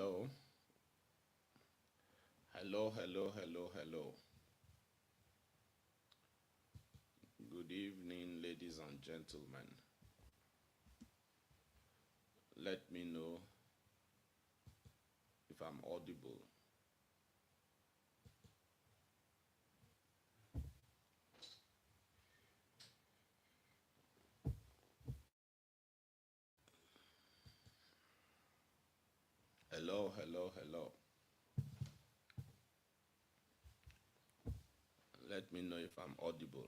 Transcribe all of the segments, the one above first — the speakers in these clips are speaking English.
Hello. Hello, hello, hello, hello. Good evening, ladies and gentlemen. Let me know if I'm audible. Hello, hello, hello. Let me know if I'm audible.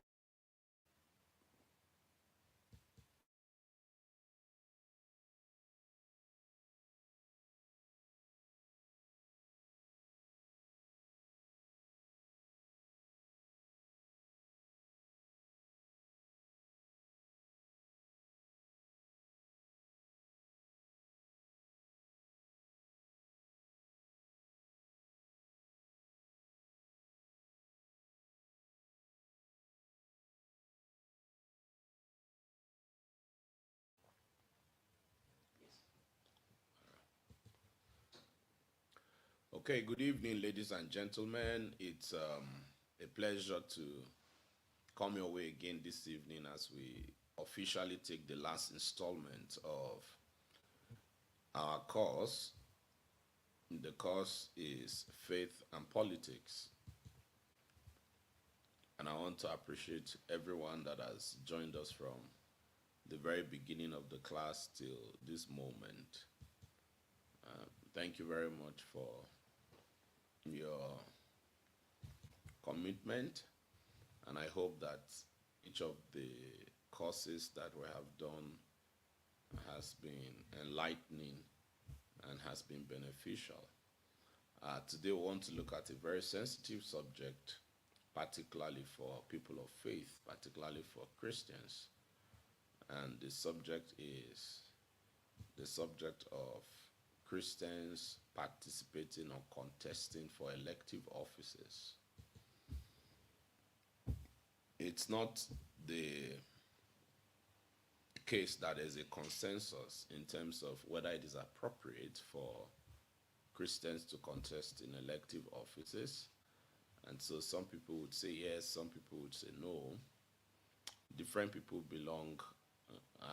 Okay, good evening, ladies and gentlemen. It's a pleasure to come your way again this evening as we officially take the last installment of our course. The course is Faith and Politics. And I want to appreciate everyone that has joined us from the very beginning of the class till this moment. Thank you very much for your commitment, and I hope that each of the courses that we have done has been enlightening and has been beneficial. Today, we want to look at a very sensitive subject, particularly for people of faith, particularly for Christians. And the subject is the subject of Christians participating or contesting for elective offices. It's not the case that there's a consensus in terms of whether it is appropriate for Christians to contest in elective offices. And so some people would say yes, some people would say no. Different people belong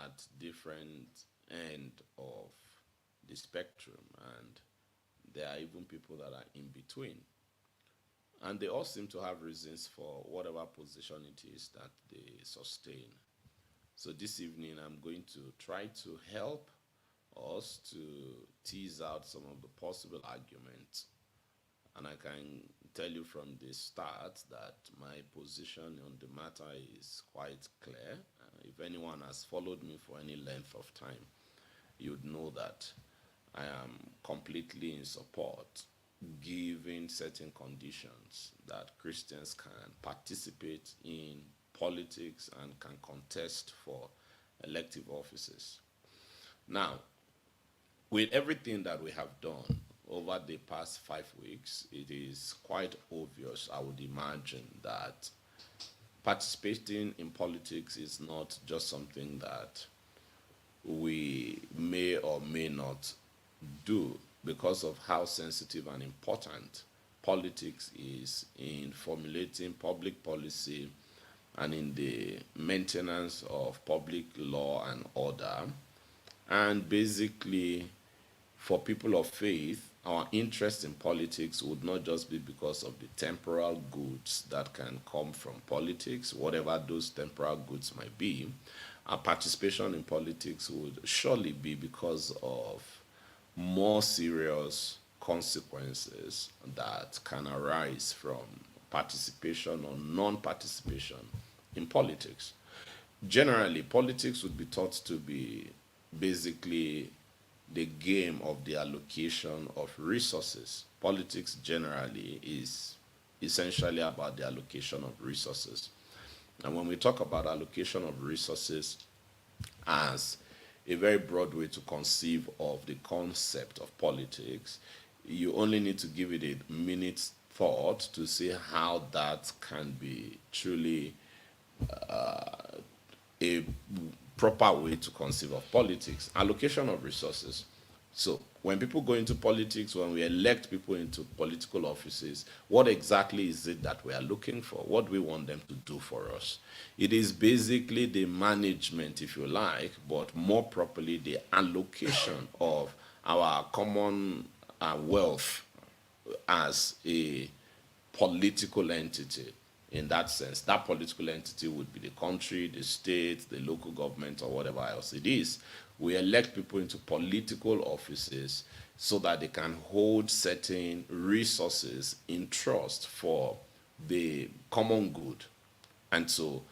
at different end of the spectrum, and there are even people that are in between. And they all seem to have reasons for whatever position it is that they sustain. So this evening, I'm going to try to help us to tease out some of the possible arguments. And I can tell you from the start that my position on the matter is quite clear. If anyone has followed me for any length of time, you'd know that I am completely in support, given certain conditions, that Christians can participate in politics and can contest for elective offices. Now, with everything that we have done over the past 5 weeks, it is quite obvious, I would imagine, that participating in politics is not just something that we may or may not do because of how sensitive and important politics is in formulating public policy and in the maintenance of public law and order. And basically, for people of faith, our interest in politics would not just be because of the temporal goods that can come from politics, whatever those temporal goods might be. Our participation in politics would surely be because of more serious consequences that can arise from participation or non participation in politics. Generally, politics would be thought to be basically the game of the allocation of resources. Politics generally is essentially about the allocation of resources. And when we talk about allocation of resources as a very broad way to conceive of the concept of politics, you only need to give it a minute's thought to see how that can be truly a proper way to conceive of politics. Allocation of resources So when people go into politics, when we elect people into political offices, what exactly is it that we are looking for? What do we want them to do for us? It is basically the management, if you like, but more properly the allocation of our common wealth as a political entity. In that sense, that political entity would be the country, the state, the local government, or whatever else it is. We elect people into political offices so that they can hold certain resources in trust for the common good. And so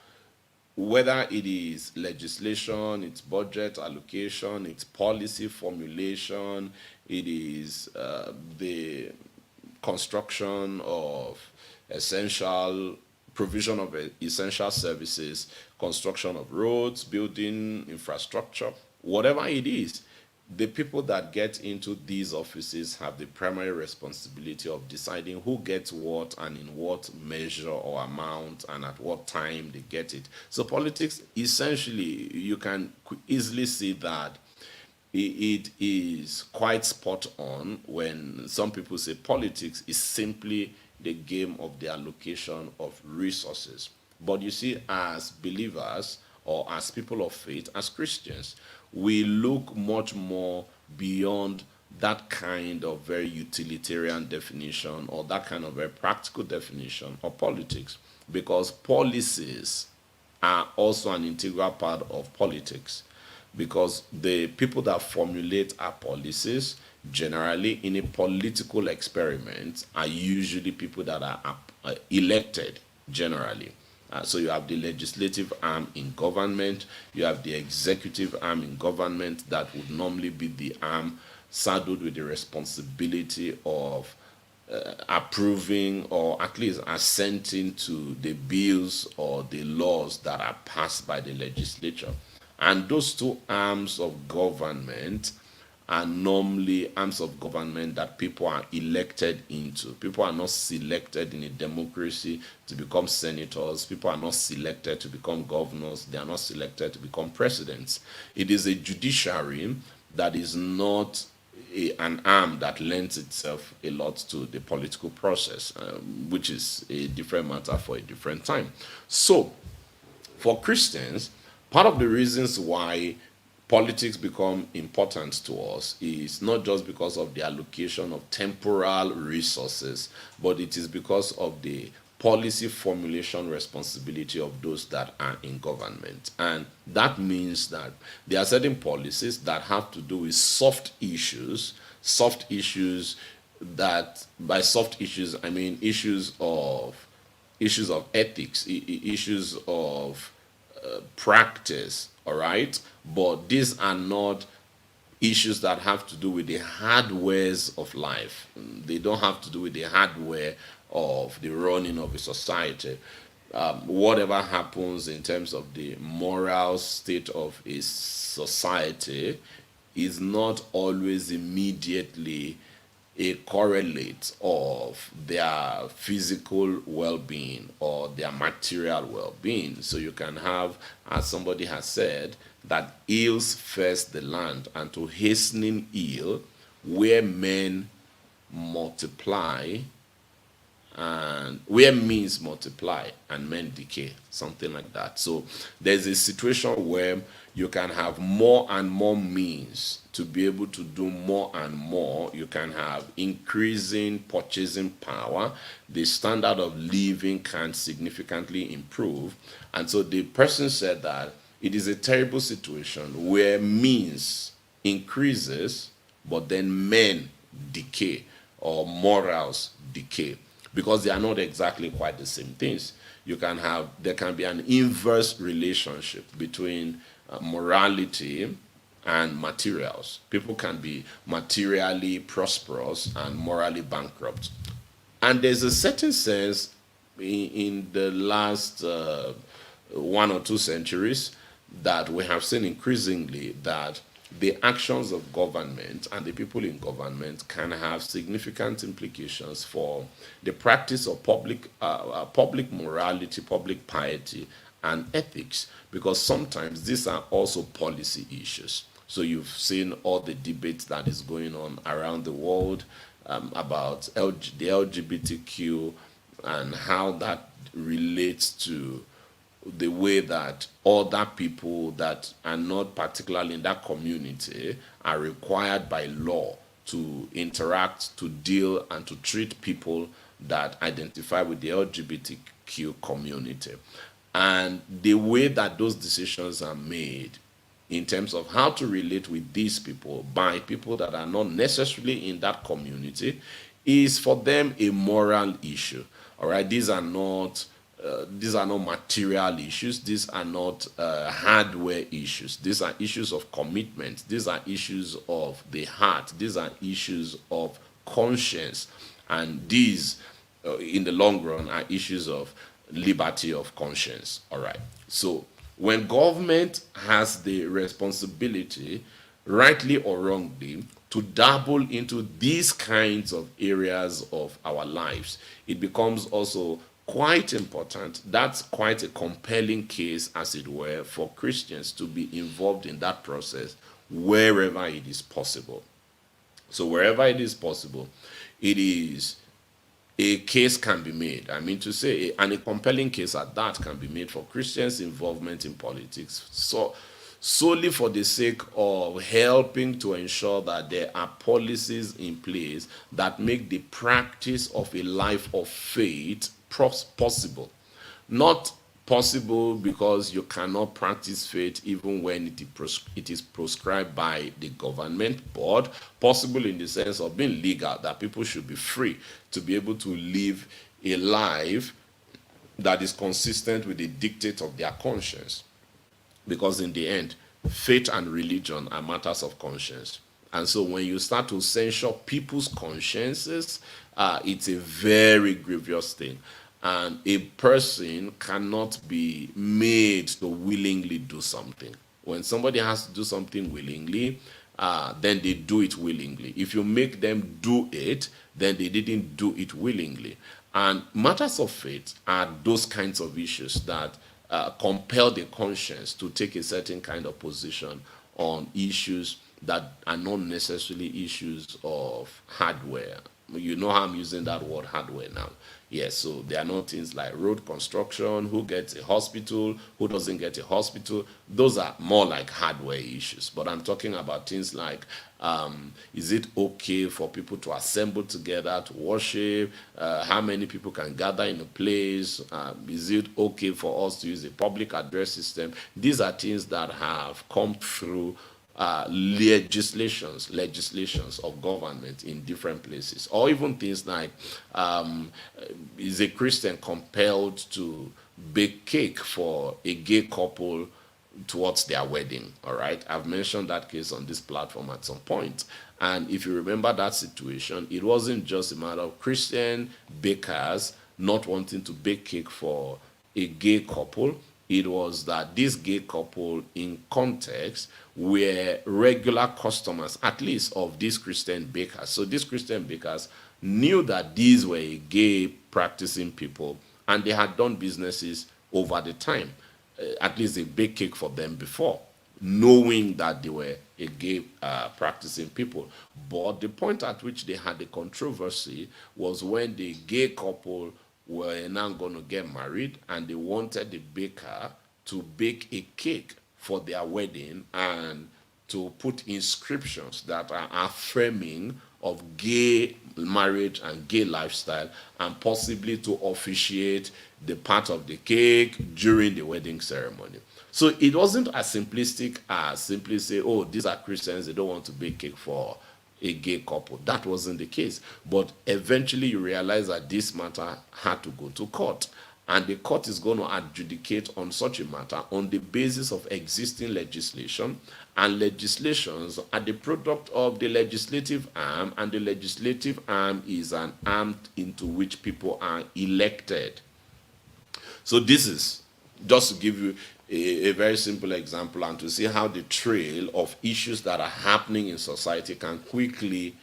whether it is legislation, it's budget allocation, it's policy formulation, it is the construction of essential provision of essential services, construction of roads, building infrastructure, whatever it is, the people that get into these offices have the primary responsibility of deciding who gets what and in what measure or amount and at what time they get it. So politics, essentially, you can easily see that it is quite spot on when some people say politics is simply the game of the allocation of resources. But you see, as believers or as people of faith, as Christians, we look much more beyond that kind of very utilitarian definition or that kind of very practical definition of politics, because policies are also an integral part of politics, because the people that formulate our policies generally in a political experiment are usually people that are elected generally. So you have the legislative arm in government, you have the executive arm in government that would normally be the arm saddled with the responsibility of approving or at least assenting to the bills or the laws that are passed by the legislature. And those two arms of government are normally arms of government that people are elected into. People are not selected in a democracy to become senators. People are not selected to become governors. They are not selected to become presidents. It is a judiciary that is not an arm that lends itself a lot to the political process, which is a different matter for a different time. So, for Christians, part of the reasons why politics become important to us is not just because of the allocation of temporal resources, but it is because of the policy formulation responsibility of those that are in government. And that means that there are certain policies that have to do with soft issues that, by soft issues I mean issues of ethics, issues of practice, all right? But these are not issues that have to do with the hardwares of life. They don't have to do with the hardware of the running of a society. Whatever happens in terms of the moral state of a society is not always immediately a correlate of their physical well-being or their material well-being. So you can have, as somebody has said, that ills first the land, and to hastening ill, where men multiply and where means multiply and men decay, something like that. So there's a situation where you can have more and more means to be able to do more and more. You can have increasing purchasing power. The standard of living can significantly improve. And so the person said that it is a terrible situation where means increases, but then men decay or morals decay, because they are not exactly quite the same things. There can be an inverse relationship between morality and materials. People can be materially prosperous and morally bankrupt. And there's a certain sense in the last 1 or 2 centuries that we have seen increasingly that the actions of government and the people in government can have significant implications for the practice of public morality, public piety, and ethics, because sometimes these are also policy issues. So you've seen all the debates that is going on around the world about the LGBTQ and how that relates to the way that other people that are not particularly in that community are required by law to interact, to deal, and to treat people that identify with the LGBTQ community. And the way that those decisions are made in terms of how to relate with these people by people that are not necessarily in that community is for them a moral issue. All right, these are not material issues. These are not hardware issues. These are issues of commitment. These are issues of the heart. These are issues of conscience. And these, in the long run, are issues of liberty of conscience. All right. So when government has the responsibility, rightly or wrongly, to dabble into these kinds of areas of our lives, it becomes also quite important. That's quite a compelling case, as it were, for Christians to be involved in that process wherever it is possible. So, wherever it is possible, it is a case can be made. I mean to say, and a compelling case at that can be made for Christians' involvement in politics. So, solely for the sake of helping to ensure that there are policies in place that make the practice of a life of faith possible. Not possible because you cannot practice faith even when it is prescribed by the government, but possible in the sense of being legal, that people should be free to be able to live a life that is consistent with the dictate of their conscience. Because in the end, faith and religion are matters of conscience. And so when you start to censure people's consciences, it's a very grievous thing. And a person cannot be made to willingly do something. When somebody has to do something willingly, then they do it willingly. If you make them do it, then they didn't do it willingly. And matters of faith are those kinds of issues that compel the conscience to take a certain kind of position on issues that are not necessarily issues of hardware. You know how I'm using that word hardware now. Yes, so there are not things like road construction, who gets a hospital, who doesn't get a hospital. Those are more like hardware issues. But I'm talking about things like, is it okay for people to assemble together to worship? How many people can gather in a place? Is it okay for us to use a public address system? These are things that have come through legislations of government in different places, or even things like, is a Christian compelled to bake cake for a gay couple towards their wedding? All right, I've mentioned that case on this platform at some point. And if you remember that situation, it wasn't just a matter of Christian bakers not wanting to bake cake for a gay couple. It was that this gay couple, in context, were regular customers, at least, of these Christian bakers. So these Christian bakers knew that these were gay practicing people, and they had done businesses over the time. At least they baked cake for them before, knowing that they were a gay practicing people. But the point at which they had the controversy was when the gay couple were now going to get married, and they wanted the baker to bake a cake for their wedding and to put inscriptions that are affirming of gay marriage and gay lifestyle, and possibly to officiate the part of the cake during the wedding ceremony. So it wasn't as simplistic as simply say, oh, these are Christians, they don't want to bake cake for a gay couple. That wasn't the case. But eventually you realize that this matter had to go to court. And the court is going to adjudicate on such a matter on the basis of existing legislation. And legislations are the product of the legislative arm, and the legislative arm is an arm into which people are elected. So this is just to give you a very simple example, and to see how the trail of issues that are happening in society can quickly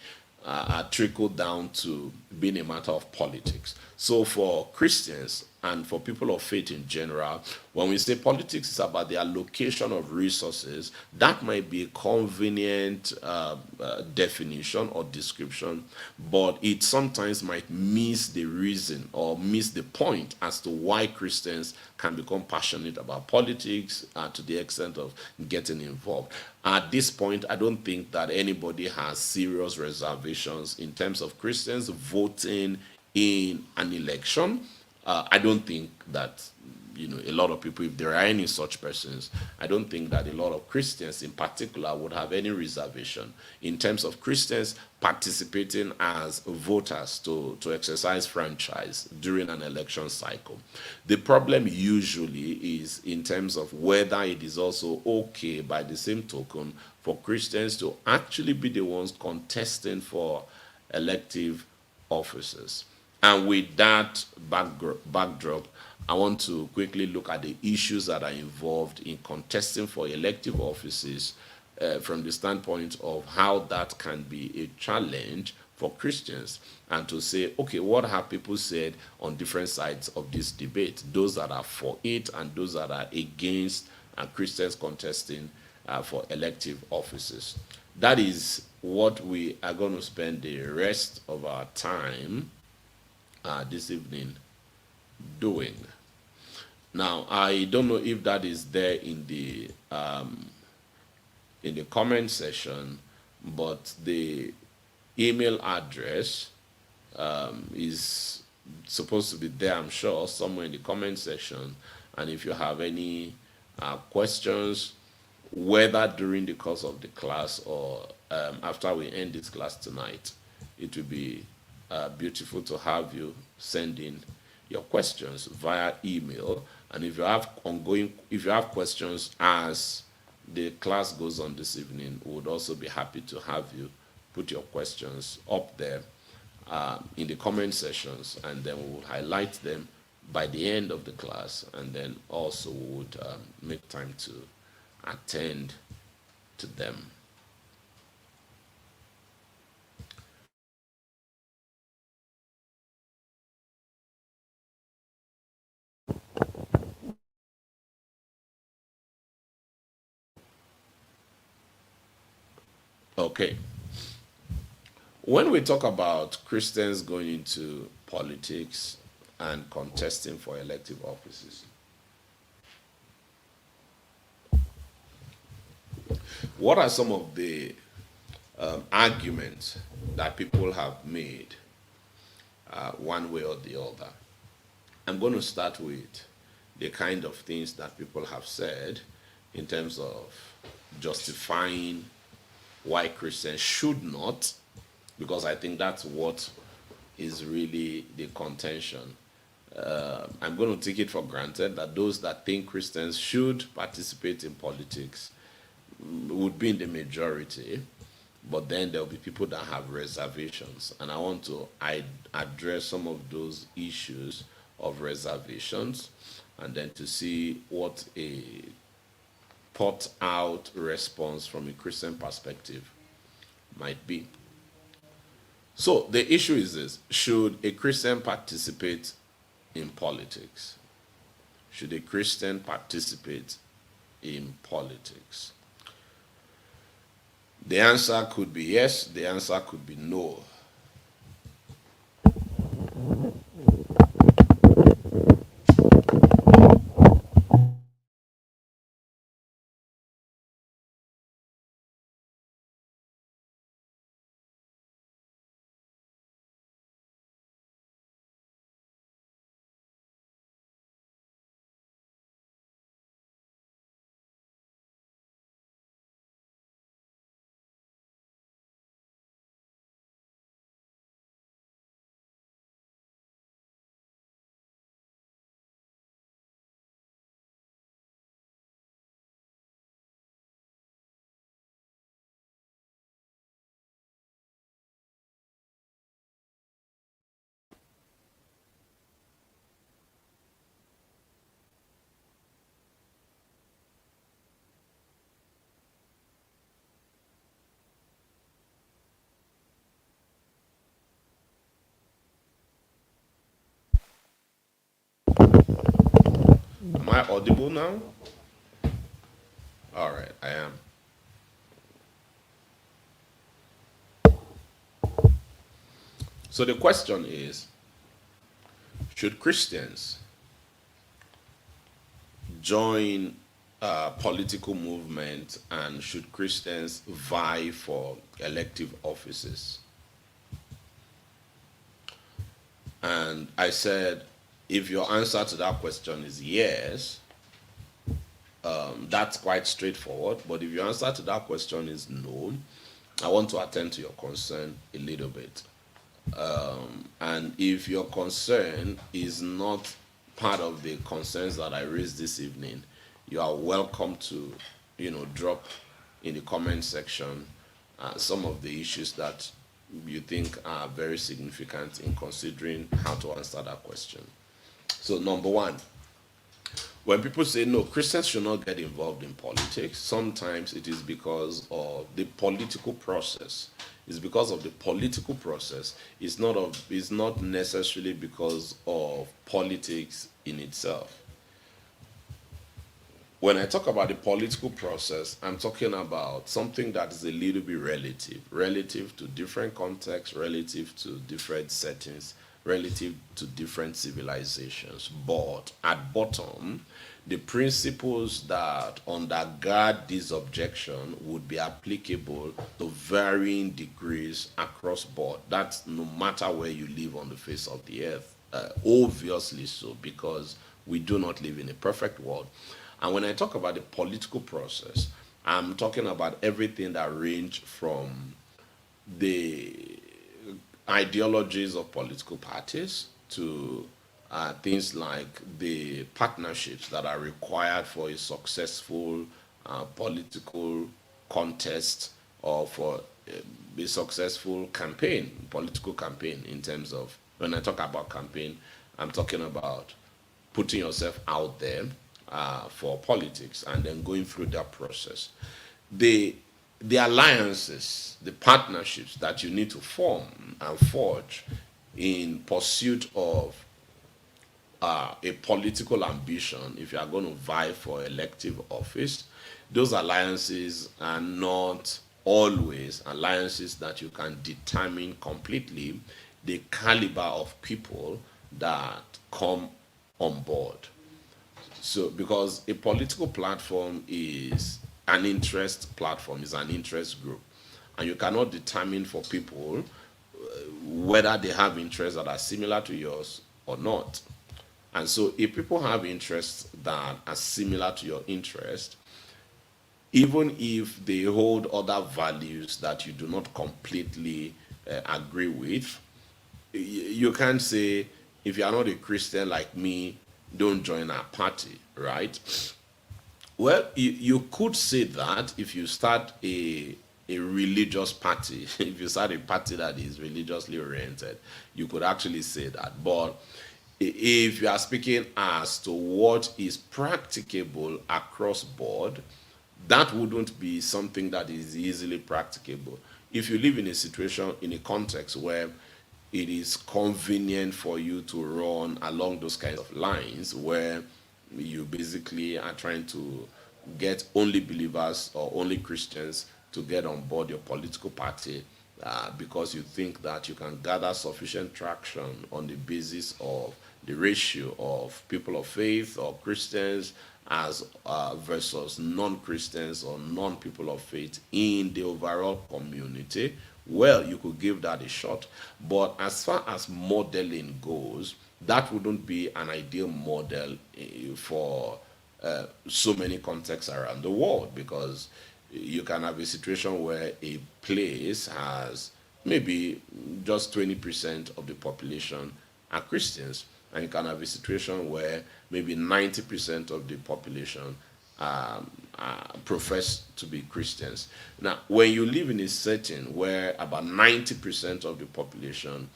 trickle down to being a matter of politics. So for Christians, and for people of faith in general, when we say politics is about the allocation of resources, that might be a convenient definition or description, but it sometimes might miss the reason or miss the point as to why Christians can become passionate about politics to the extent of getting involved. At this point, I don't think that anybody has serious reservations in terms of Christians voting in an election. I don't think that a lot of people, if there are any such persons, I don't think that a lot of Christians in particular would have any reservation in terms of Christians participating as voters to exercise franchise during an election cycle. The problem usually is in terms of whether it is also okay by the same token for Christians to actually be the ones contesting for elective offices. And with that backdrop, I want to quickly look at the issues that are involved in contesting for elective offices from the standpoint of how that can be a challenge for Christians, and to say, okay, what have people said on different sides of this debate? Those that are for it and those that are against Christians contesting for elective offices. That is what we are going to spend the rest of our time this evening doing. Now, I don't know if that is there in the comment section, but the email address is supposed to be there, I'm sure, somewhere in the comment section. And if you have any questions, whether during the course of the class or after we end this class tonight, it will be beautiful to have you send in your questions via email. And if you have questions as the class goes on this evening, we would also be happy to have you put your questions up there in the comment sections, and then we will highlight them by the end of the class, and then also we would make time to attend to them. Okay. When we talk about Christians going into politics and contesting for elective offices, what are some of the arguments that people have made one way or the other? I'm going to start with the kind of things that people have said in terms of justifying why Christians should not, because I think that's what is really the contention. I'm going to take it for granted that those that think Christians should participate in politics would be in the majority, but then there'll be people that have reservations, and I want to address some of those issues of reservations, and then to see what a thought out response from a Christian perspective might be. So the issue is this: should a Christian participate in politics? Should a Christian participate in politics? The answer could be yes, the answer could be no. I audible now? All right, I am. So the question is, should Christians join a political movement, and should Christians vie for elective offices? And I said, if your answer to that question is yes, that's quite straightforward. But if your answer to that question is no, I want to attend to your concern a little bit. And if your concern is not part of the concerns that I raised this evening, you are welcome to, drop in the comment section some of the issues that you think are very significant in considering how to answer that question. So, number one, when people say no, Christians should not get involved in politics, sometimes it is because of the political process. It's because of the political process. It's not necessarily because of politics in itself. When I talk about the political process, I'm talking about something that is a little bit relative to different contexts, relative to different settings, relative to different civilizations. But at bottom, the principles that undergird this objection would be applicable to varying degrees across board. That's no matter where you live on the face of the earth. Obviously so, because we do not live in a perfect world. And when I talk about the political process, I'm talking about everything that range from the ideologies of political parties to things like the partnerships that are required for a successful political contest, or for a successful campaign, political campaign. In terms of, when I talk about campaign, I'm talking about putting yourself out there for politics and then going through that process. The alliances, the partnerships that you need to form and forge in pursuit of a political ambition, if you are going to vie for elective office, those alliances are not always alliances that you can determine completely the caliber of people that come on board. So, because a political platform is an interest platform, is an interest group, and you cannot determine for people whether they have interests that are similar to yours or not. And so, if people have interests that are similar to your interest, even if they hold other values that you do not completely agree with, you can't say, if you are not a Christian like me, don't join our party, right? Well, you could say that if you start a religious party, if you start a party that is religiously oriented, you could actually say that. But if you are speaking as to what is practicable across board, that wouldn't be something that is easily practicable. If you live in a situation, in a context where it is convenient for you to run along those kinds of lines, where you basically are trying to get only believers or only Christians to get on board your political party, because you think that you can gather sufficient traction on the basis of the ratio of people of faith or Christians as versus non-Christians or non-people of faith in the overall community, well, you could give that a shot. But as far as modeling goes, that wouldn't be an ideal model for so many contexts around the world, because you can have a situation where a place has maybe just 20% of the population are Christians, and you can have a situation where maybe 90% of the population profess to be Christians. Now, when you live in a setting where about 90% of the population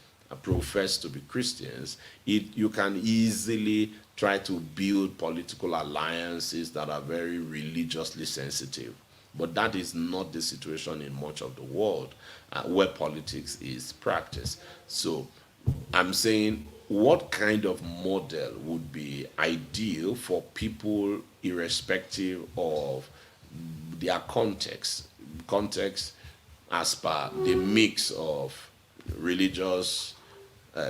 profess to be Christians, you can easily try to build political alliances that are very religiously sensitive. But that is not the situation in much of the world where politics is practiced. So I'm saying what kind of model would be ideal for people irrespective of their context as per the mix of religious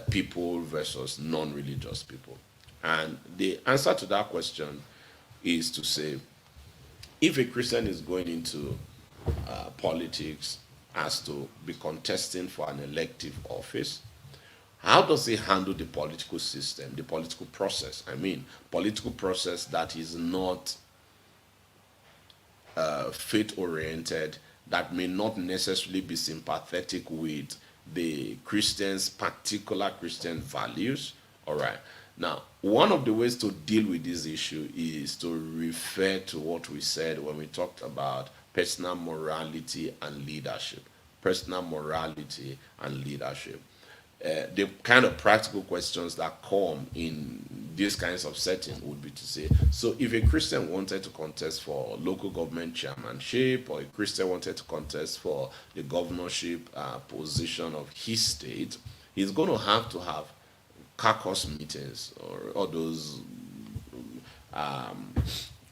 people versus non-religious people? And the answer to that question is to say, if a Christian is going into politics as to be contesting for an elective office, how does he handle the political system, the political process? I mean, political process that is not faith oriented, that may not necessarily be sympathetic with the Christian's particular Christian values. All right. Now, one of the ways to deal with this issue is to refer to what we said when we talked about personal morality and leadership. Personal morality and leadership. The kind of practical questions that come in these kinds of settings would be to say, so if a Christian wanted to contest for local government chairmanship, or a Christian wanted to contest for the governorship position of his state, he's going to have caucus meetings, or all those um,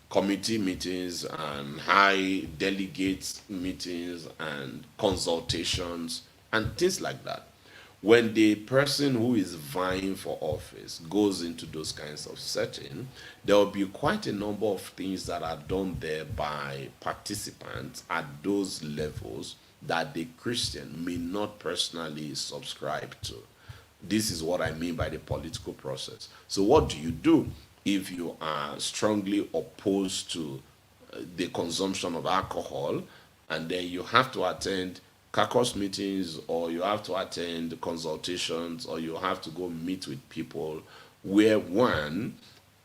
committee meetings and high delegates meetings and consultations and things like that. When the person who is vying for office goes into those kinds of setting, there will be quite a number of things that are done there by participants at those levels that the Christian may not personally subscribe to. This is what I mean by the political process. So, what do you do if you are strongly opposed to the consumption of alcohol, and then you have to attend caucus meetings, or you have to attend consultations, or you have to go meet with people where, one,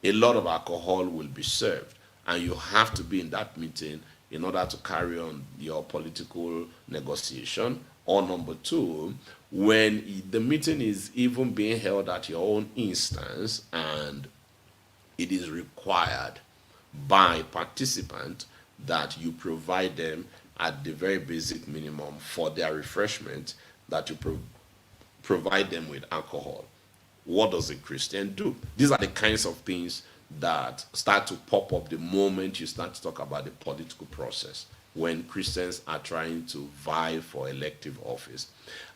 a lot of alcohol will be served, and you have to be in that meeting in order to carry on your political negotiation? Or number two, when the meeting is even being held at your own instance and it is required by participant that you provide them at the very basic minimum for their refreshment, that you provide them with alcohol. What does a Christian do? These are the kinds of things that start to pop up the moment you start to talk about the political process, when Christians are trying to vie for elective office.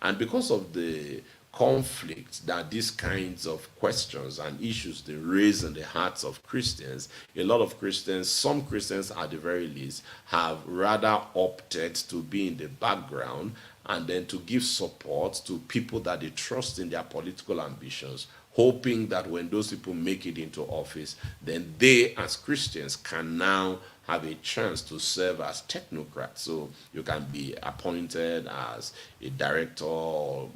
And because of the conflict that these kinds of questions and issues they raise in the hearts of Christians, a lot of Christians, some Christians at the very least, have rather opted to be in the background and then to give support to people that they trust in their political ambitions, hoping that when those people make it into office, then they as Christians can now have a chance to serve as technocrats. So you can be appointed as a director, or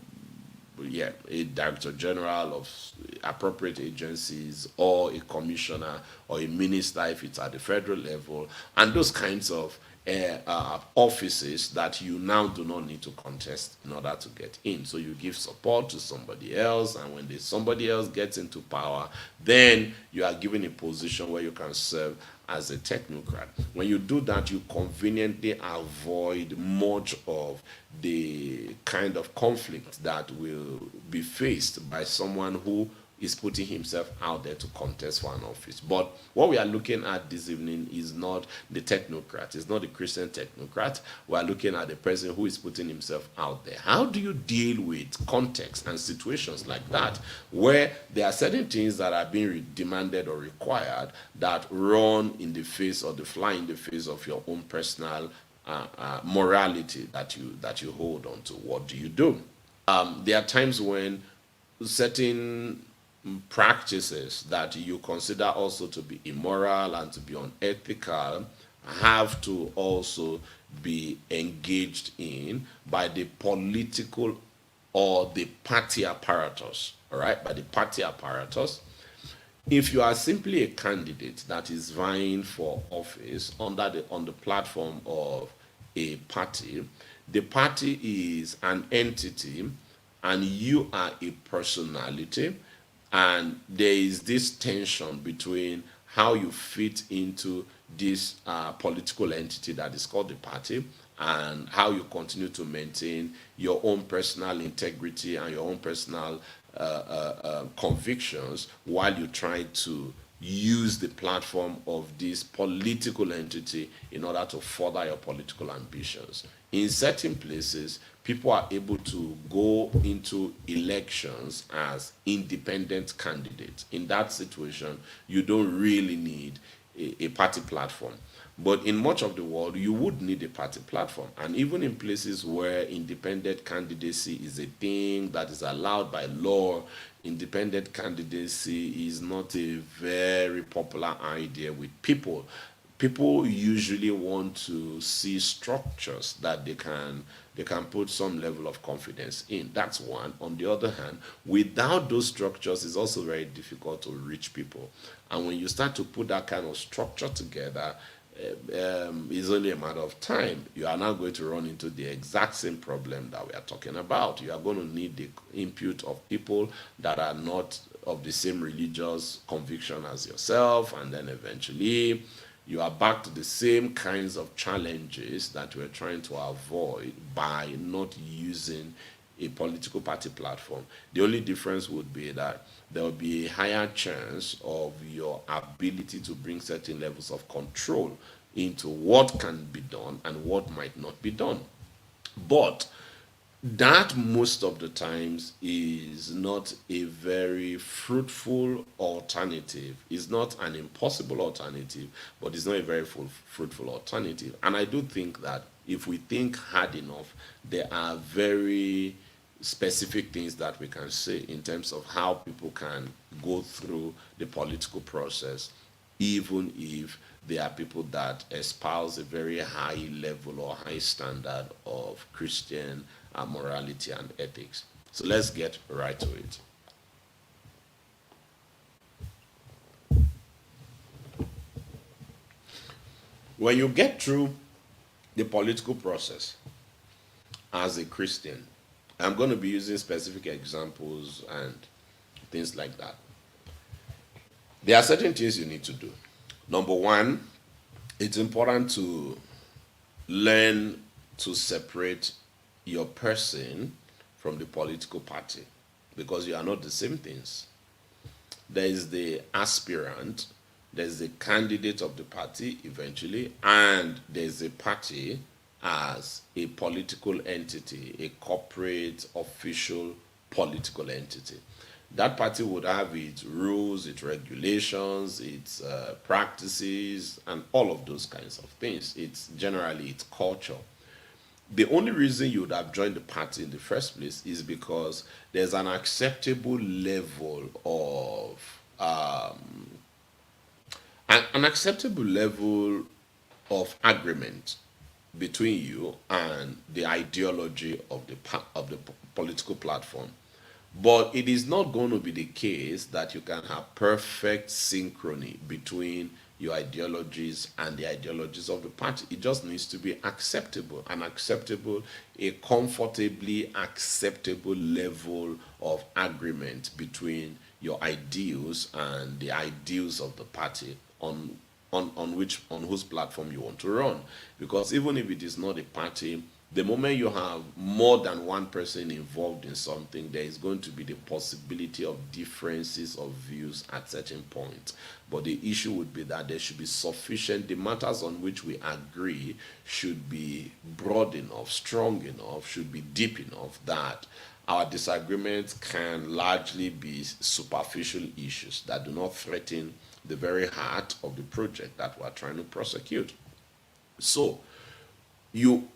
a director general of appropriate agencies, or a commissioner, or a minister if it's at the federal level, and those kinds of offices that you now do not need to contest in order to get in. So you give support to somebody else, and when somebody else gets into power, then you are given a position where you can serve as a technocrat. When you do that, you conveniently avoid much of the kind of conflict that will be faced by someone who is putting himself out there to contest for an office. But what we are looking at this evening is not the technocrat, it's not the Christian technocrat. We are looking at the person who is putting himself out there. How do you deal with context and situations like that, where there are certain things that are being demanded or required that run in the face, or the fly in the face of your own personal morality that you hold on to? What do you do? There are times when certain practices that you consider also to be immoral and to be unethical have to also be engaged in by the political or the party apparatus. All right, by the party apparatus. If you are simply a candidate that is vying for office on the platform of a party, the party is an entity and you are a personality, and there is this tension between how you fit into this political entity that is called the party, and how you continue to maintain your own personal integrity and your own personal convictions while you try to use the platform of this political entity in order to further your political ambitions. In certain places, people are able to go into elections as independent candidates. In that situation, you don't really need a party platform. But in much of the world, you would need a party platform. And even in places where independent candidacy is a thing that is allowed by law, independent candidacy is not a very popular idea with people. People usually want to see structures that they can put some level of confidence in. That's one. On the other hand, without those structures, it's also very difficult to reach people. And when you start to put that kind of structure together, it's only a matter of time. You are now going to run into the exact same problem that we are talking about. You are going to need the input of people that are not of the same religious conviction as yourself, and then eventually you are back to the same kinds of challenges that we're trying to avoid by not using a political party platform. The only difference would be that there will be a higher chance of your ability to bring certain levels of control into what can be done and what might not be done. But that most of the times is not a very fruitful alternative. It's not an impossible alternative, but it's not a very fruitful alternative. And I do think that if we think hard enough, there are very specific things that we can say in terms of how people can go through the political process, even if they are people that espouse a very high level or high standard of Christian morality and ethics. So let's get right to it. When you get through the political process as a Christian, I'm going to be using specific examples and things like that. There are certain things you need to do. Number one, it's important to learn to separate your person from the political party because you are not the same things. There is the aspirant, there's the candidate of the party eventually, and there's a party as a political entity, a corporate, official political entity. That party would have its rules, its regulations, its practices, and all of those kinds of things. It's generally its culture. The only reason you would have joined the party in the first place is because there's an acceptable level of an acceptable level of agreement between you and the ideology of the political platform. But it is not going to be the case that you can have perfect synchrony between your ideologies and the ideologies of the party. It just needs to be acceptable, a comfortably acceptable level of agreement between your ideals and the ideals of the party on whose platform you want to run. Because even if it is not a party, the moment you have more than one person involved in something, there is going to be the possibility of differences of views at certain points. But the issue would be that there should be sufficient, the matters on which we agree should be broad enough, strong enough, should be deep enough that our disagreements can largely be superficial issues that do not threaten the very heart of the project that we're trying to prosecute. So, you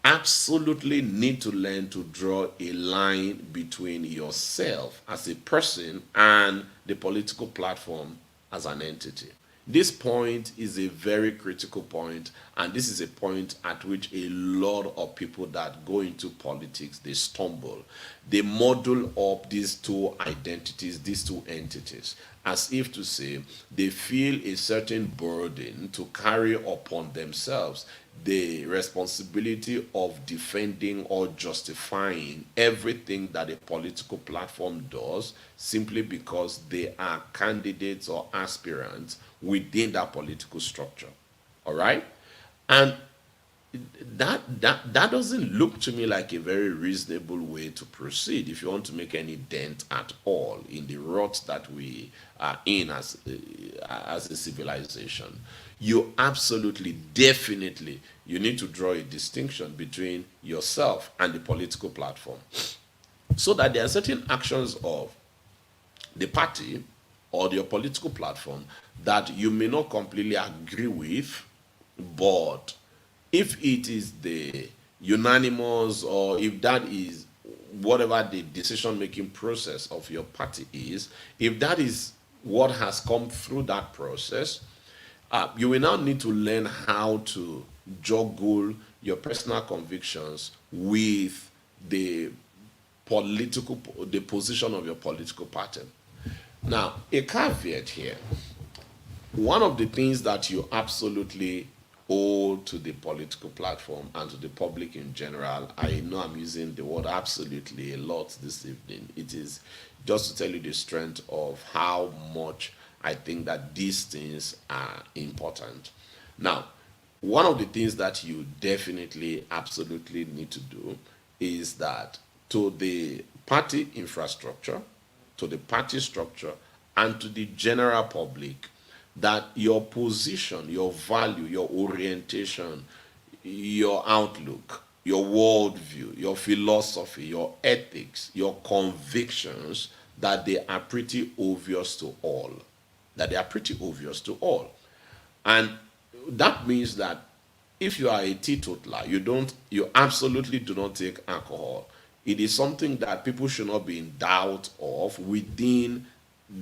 absolutely need to learn to draw a line between yourself as a person and the political platform as an entity. This point is a very critical point, and this is a point at which a lot of people that go into politics they stumble. They model up these two identities, these two entities, as if to say they feel a certain burden to carry upon themselves the responsibility of defending or justifying everything that a political platform does simply because they are candidates or aspirants within that political structure. All right? And that doesn't look to me like a very reasonable way to proceed if you want to make any dent at all in the rot that we are in as a civilization. You absolutely, definitely, you need to draw a distinction between yourself and the political platform, so that there are certain actions of the party or your political platform that you may not completely agree with, but if it is the unanimous, or if that is whatever the decision making process of your party is, if that is what has come through that process, you will now need to learn how to juggle your personal convictions with the political the position of your political party. Now, a caveat here: one of the things that you absolutely owe to the political platform and to the public in general, I know I'm using the word absolutely a lot this evening, it is just to tell you the strength of how much I think that these things are important. Now, one of the things that you definitely absolutely need to do is that to the party infrastructure, to the party structure, and to the general public, that your position, your value, your orientation, your outlook, your worldview, your philosophy, your ethics, your convictions, that they are pretty obvious to all. That they are pretty obvious to all. And that means that if you are a teetotaler, you absolutely do not take alcohol. It is something that people should not be in doubt of within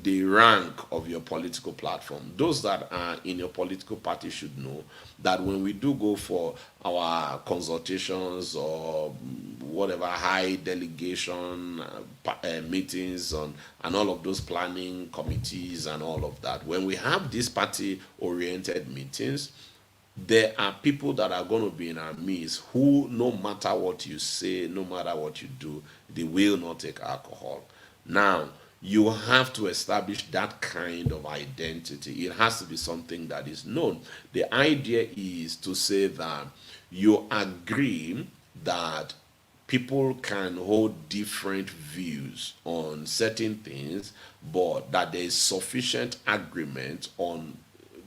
the rank of your political platform. Those that are in your political party should know that when we do go for our consultations or whatever high delegation meetings and all of those planning committees and all of that, when we have these party oriented meetings, there are people that are going to be in our midst who, no matter what you say, no matter what you do, they will not take alcohol. Now, you have to establish that kind of identity. It has to be something that is known. The idea is to say that you agree that people can hold different views on certain things, but that there is sufficient agreement on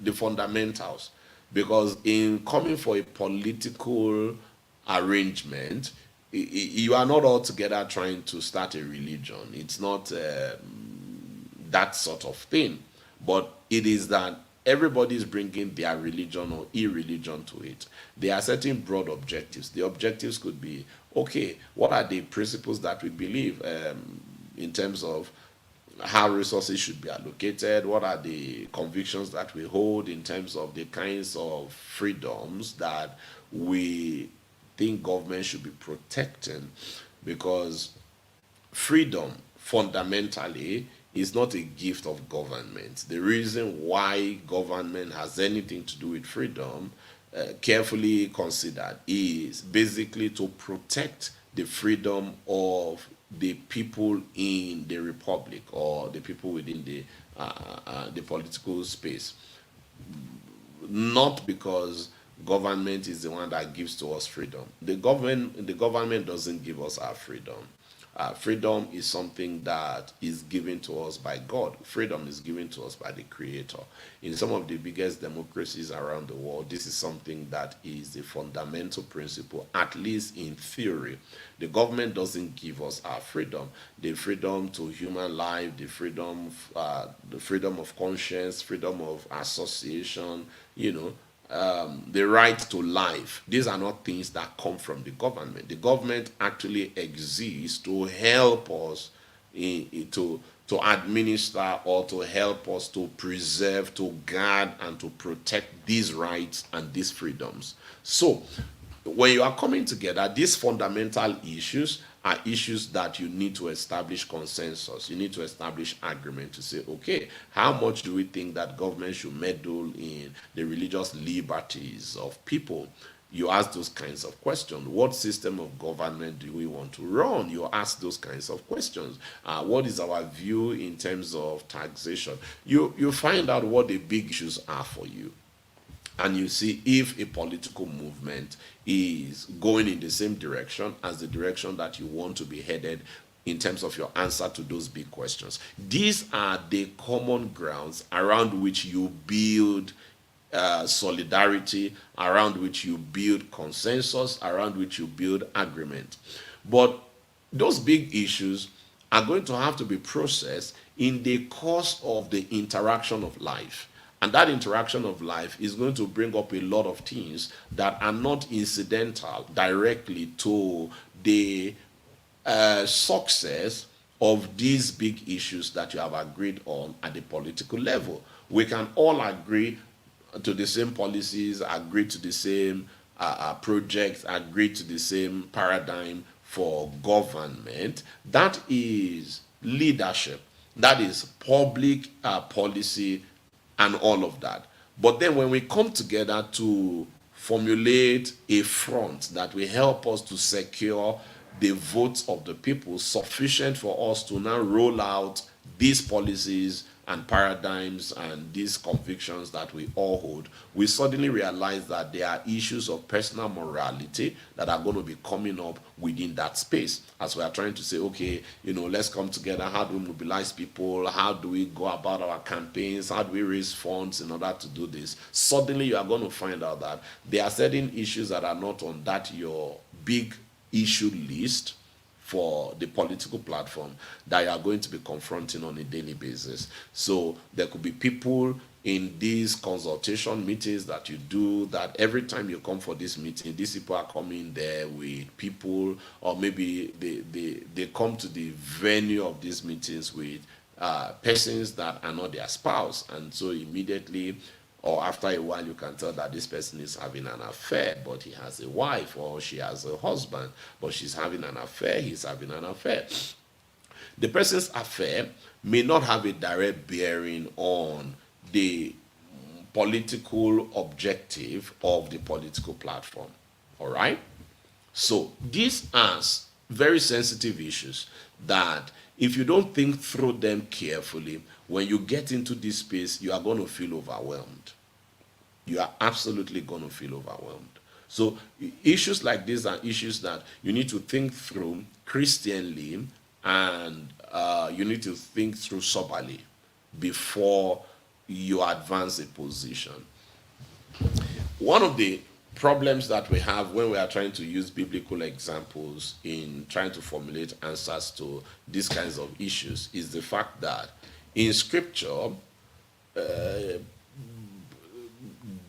the fundamentals. Because in coming for a political arrangement, you are not altogether trying to start a religion. It's not that sort of thing. But it is that everybody is bringing their religion or irreligion to it. There are certain broad objectives. The objectives could be, okay, what are the principles that we believe in terms of how resources should be allocated? What are the convictions that we hold in terms of the kinds of freedoms that we think government should be protecting? Because freedom fundamentally is not a gift of government. The reason why government has anything to do with freedom, carefully considered, is basically to protect the freedom of the people in the republic or the people within the political space. Not because government is the one that gives to us freedom. The government doesn't give us our freedom. Freedom is something that is given to us by God. Freedom is given to us by the Creator. In some of the biggest democracies around the world, this is something that is a fundamental principle, at least in theory. The government doesn't give us our freedom. The freedom to human life, the freedom of conscience, freedom of association, you know, the right to life. These are not things that come from the government. The government actually exists to help us to administer or to help us to preserve, to guard, and to protect these rights and these freedoms. So, when you are coming together, these fundamental issues are issues that you need to establish consensus. You need to establish agreement to say, okay, how much do we think that government should meddle in the religious liberties of people? You ask those kinds of questions. What system of government do we want to run? You ask those kinds of questions. What is our view in terms of taxation? You find out what the big issues are for you. and you see if a political movement is going in the same direction as the direction that you want to be headed in terms of your answer to those big questions. These are the common grounds around which you build solidarity, around which you build consensus, around which you build agreement. But those big issues are going to have to be processed in the course of the interaction of life. And that interaction of life is going to bring up a lot of things that are not incidental directly to the success of these big issues that you have agreed on at the political level. We can all agree to the same policies, agree to the same projects, agree to the same paradigm for government. That is leadership. That is public policy and all of that. But then when we come together to formulate a front that will help us to secure the votes of the people sufficient for us to now roll out these policies and paradigms and these convictions that we all hold, we suddenly realize that there are issues of personal morality that are going to be coming up within that space as we are trying to say, okay, let's come together. How do we mobilize people? How do we go about our campaigns? How do we raise funds in order to do this? Suddenly you are going to find out that there are certain issues that are not on that your big issue list for the political platform that you are going to be confronting on a daily basis. So there could be people in these consultation meetings that you do, that every time you come for this meeting, these people are coming there with people, or maybe they come to the venue of these meetings with persons that are not their spouse. And so immediately or after a while you can tell that this person is having an affair, but he has a wife, or she has a husband, but she's having an affair, he's having an affair. The person's affair may not have a direct bearing on the political objective of the political platform. All right? So these are very sensitive issues that if you don't think through them carefully, when you get into this space, you are going to feel overwhelmed. You are absolutely going to feel overwhelmed. So issues like these are issues that you need to think through Christianly, and you need to think through soberly before you advance a position. One of the problems that we have when we are trying to use biblical examples in trying to formulate answers to these kinds of issues is the fact that in scripture,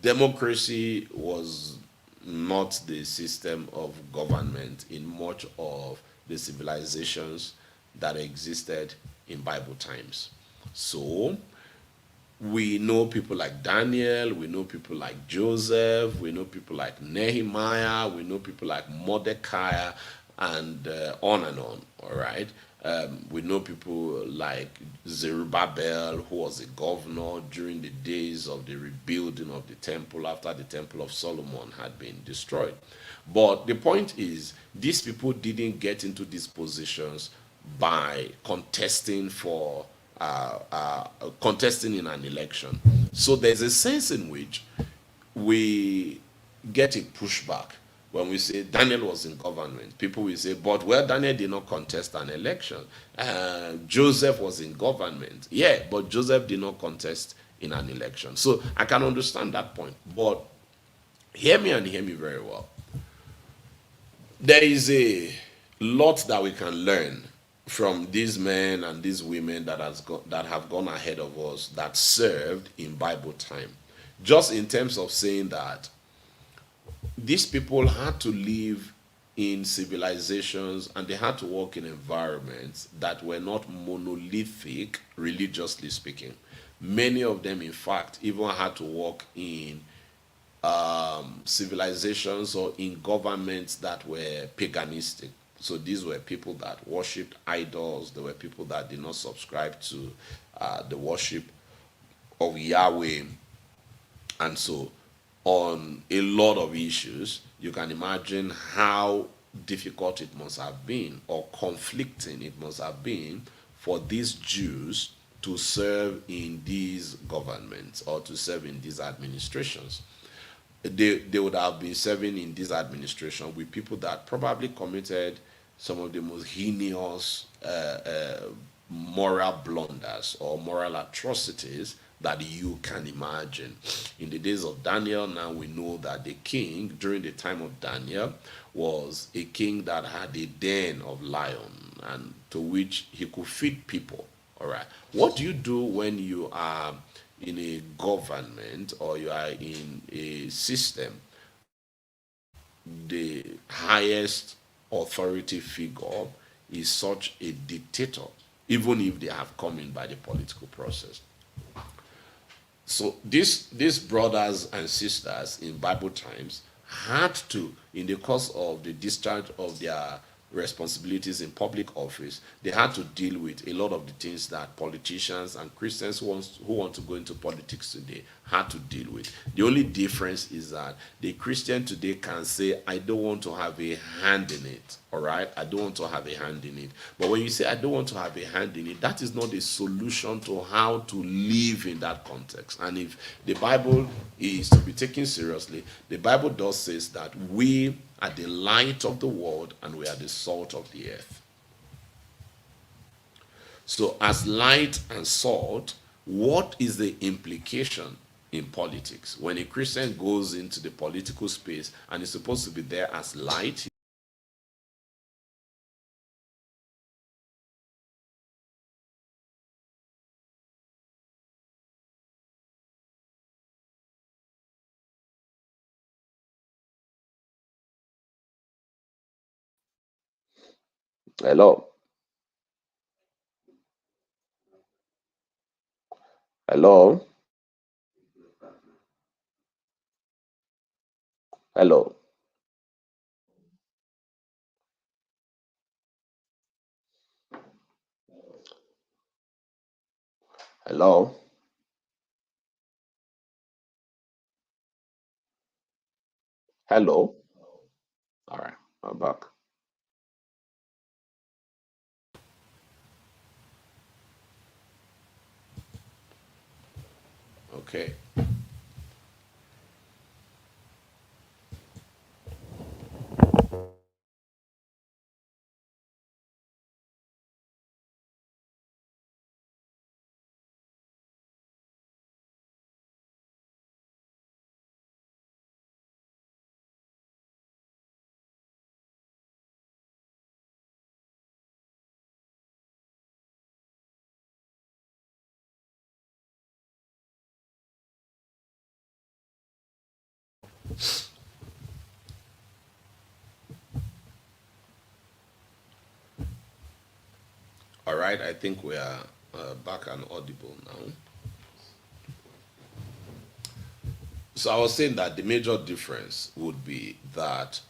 democracy was not the system of government in much of the civilizations that existed in Bible times. So we know people like Daniel, we know people like Joseph, we know people like Nehemiah, we know people like Mordecai, and on and on, all right? We know people like Zerubbabel, who was a governor during the days of the rebuilding of the temple after the temple of Solomon had been destroyed. But the point is, these people didn't get into these positions by contesting in an election. So there's a sense in which we get a pushback when we say Daniel was in government. People will say, but well, Daniel did not contest an election. Joseph was in government. Yeah, but Joseph did not contest in an election. So I can understand that point. But hear me and hear me very well. There is a lot that we can learn from these men and these women that have gone ahead of us that served in Bible time. Just in terms of saying that these people had to live in civilizations and they had to work in environments that were not monolithic, religiously speaking. Many of them, in fact, even had to work in civilizations or in governments that were paganistic. So these were people that worshipped idols. They were people that did not subscribe to the worship of Yahweh. And so on a lot of issues, you can imagine how difficult it must have been, or conflicting it must have been, for these Jews to serve in these governments or to serve in these administrations. they would have been serving in this administration with people that probably committed some of the most heinous moral blunders or moral atrocities that you can imagine. In the days of Daniel, now we know that the king during the time of Daniel was a king that had a den of lion and to which he could feed people. All right. What do you do when you are in a government or you are in a system, the highest authority figure is such a dictator, even if they have come in by the political process? So these brothers and sisters in Bible times had to, in the course of the discharge of their responsibilities in public office, they had to deal with a lot of the things that politicians and Christians who want to go into politics today had to deal with. The only difference is that the Christian today can say, I don't want to have a hand in it. All right? I don't want to have a hand in it. But when you say, I don't want to have a hand in it, that is not a solution to how to live in that context. And if the Bible is to be taken seriously, the Bible does say that we are the light of the world and we are the salt of the earth. So, as light and salt, what is the implication in politics? When a Christian goes into the political space and is supposed to be there as light, hello, hello, hello, hello. Hello. All right, I'm back. Okay. All right, I think we are back and audible now. So I was saying that the major difference would be that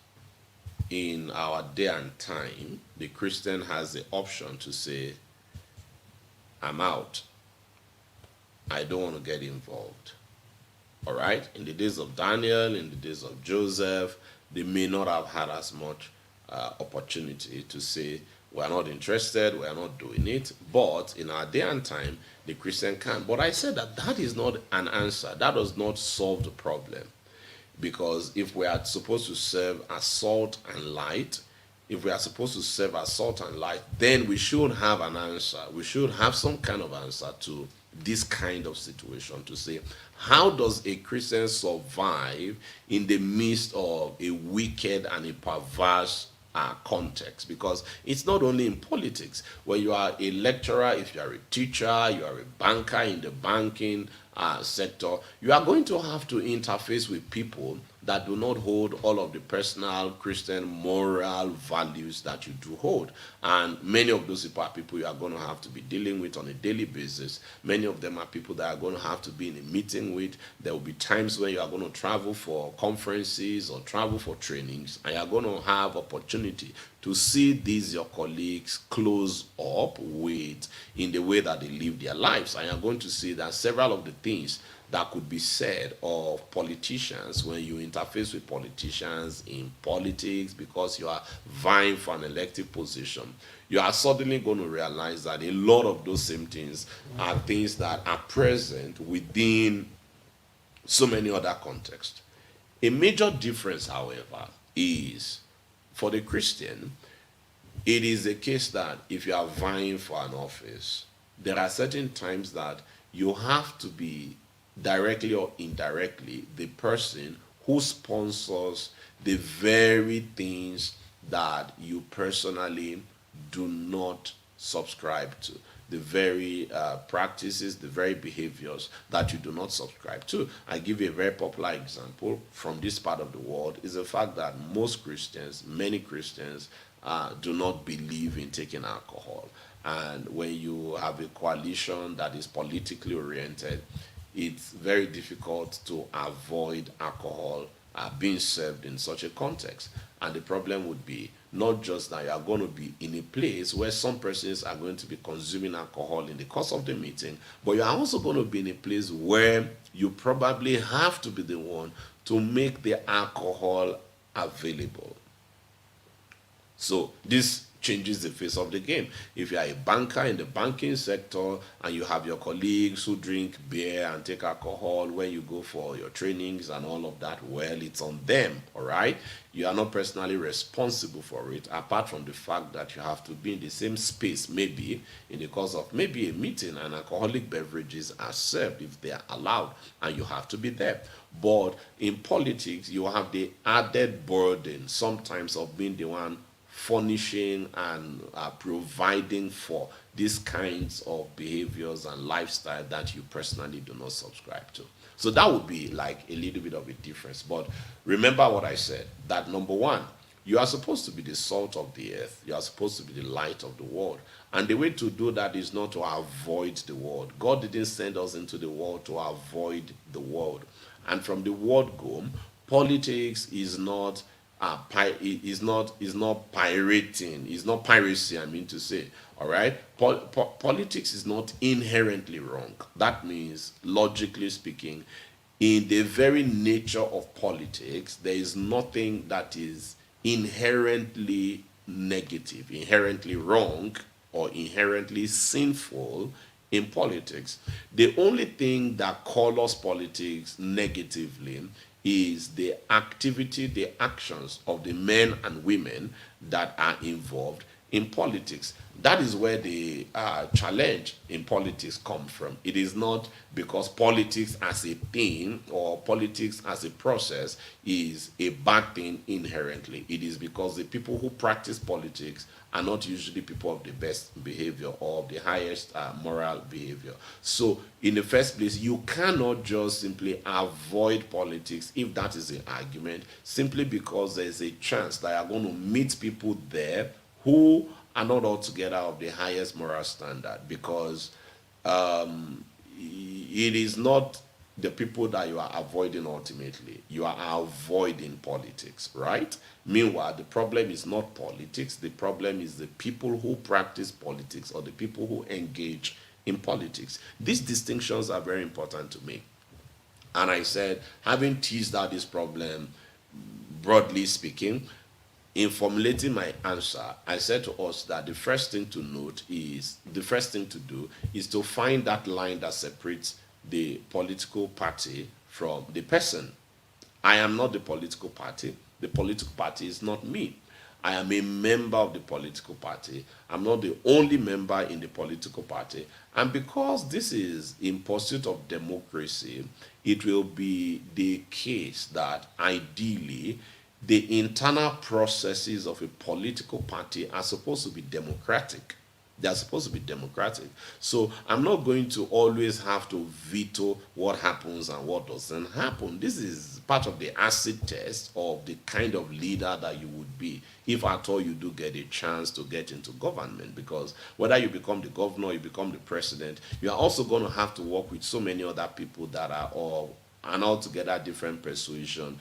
in our day and time, the Christian has the option to say, I'm out. I don't want to get involved. All right? In the days of Daniel, in the days of Joseph, they may not have had as much opportunity to say, we're not interested, we're not doing it. But in our day and time, the Christian can. But I said that that is not an answer. That does not solve the problem. Because if we are supposed to serve as salt and light, if we are supposed to serve as salt and light, then we should have an answer. We should have some kind of answer to this kind of situation to say, how does a Christian survive in the midst of a wicked and a perverse context? Because it's not only in politics. When you are a lecturer, if you are a teacher, you are a banker in the banking sector, you are going to have to interface with people that do not hold all of the personal Christian moral values that you do hold. And many of those people are people you are going to have to be dealing with on a daily basis. Many of them are people that are going to have to be in a meeting with. There will be times when you are going to travel for conferences or travel for trainings, and you are going to have opportunity to see these your colleagues close up with in the way that they live their lives. And you're going to see that several of the things that could be said of politicians when you interface with politicians in politics because you are vying for an elective position, you are suddenly going to realize that a lot of those same things are things that are present within so many other contexts. A major difference, however, is for the Christian, it is a case that if you are vying for an office, there are certain times that you have to be directly or indirectly the person who sponsors the very things that you personally do not subscribe to, the very practices, the very behaviors that you do not subscribe to. I give you a very popular example from this part of the world is the fact that most Christians, many Christians, do not believe in taking alcohol. And when you have a coalition that is politically oriented, it's very difficult to avoid alcohol being served in such a context. And the problem would be not just that you are going to be in a place where some persons are going to be consuming alcohol in the course of the meeting, but you are also going to be in a place where you probably have to be the one to make the alcohol available. So this changes the face of the game. If you are a banker in the banking sector and you have your colleagues who drink beer and take alcohol when you go for your trainings and all of that, well, it's on them, all right? You are not personally responsible for it, apart from the fact that you have to be in the same space, maybe in the course of maybe a meeting, and alcoholic beverages are served if they are allowed, and you have to be there. But in politics, you have the added burden sometimes of being the one furnishing and providing for these kinds of behaviors and lifestyle that you personally do not subscribe to. So that would be like a little bit of a difference. But remember what I said, that number one, you are supposed to be the salt of the earth. You are supposed to be the light of the world. And the way to do that is not to avoid the world. God didn't send us into the world to avoid the world. And from the word go, politics is not is not pirating, is not piracy, I mean to say. All right, politics is not inherently wrong. That means, logically speaking, in the very nature of politics, there is nothing that is inherently negative, inherently wrong, or inherently sinful in politics. The only thing that colors politics negatively is the activity, the actions of the men and women that are involved in politics. That is where the challenge in politics comes from. It is not because politics as a thing or politics as a process is a bad thing inherently. It is because the people who practice politics are not usually people of the best behavior or of the highest moral behavior. So, in the first place, you cannot just simply avoid politics if that is the argument, simply because there is a chance that you are going to meet people there who are not altogether of the highest moral standard, because um, it is not the people that you are avoiding ultimately. You are avoiding politics, right? Meanwhile, the problem is not politics. The problem is the people who practice politics or the people who engage in politics. These distinctions are very important to make. And I said, having teased out this problem, broadly speaking, in formulating my answer, I said to us that the first thing to note is the first thing to do is to find that line that separates the political party from the person. I am not the political party. The political party is not me. I am a member of the political party. I'm not the only member in the political party. And because this is in pursuit of democracy, it will be the case that ideally the internal processes of a political party are supposed to be democratic. They are supposed to be democratic. So I'm not going to always have to veto what happens and what doesn't happen. This is part of the acid test of the kind of leader that you would be if at all you do get a chance to get into government. Because whether you become the governor, you become the president, you are also going to have to work with so many other people that are all an altogether different persuasion,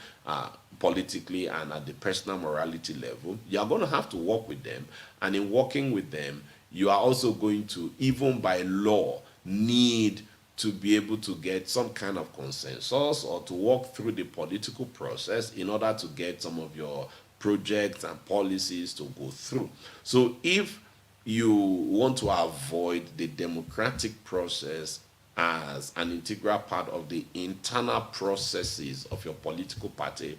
politically and at the personal morality level. You are going to have to work with them, and in working with them, you are also going to, even by law, need to be able to get some kind of consensus or to walk through the political process in order to get some of your projects and policies to go through. So if you want to avoid the democratic process as an integral part of the internal processes of your political party,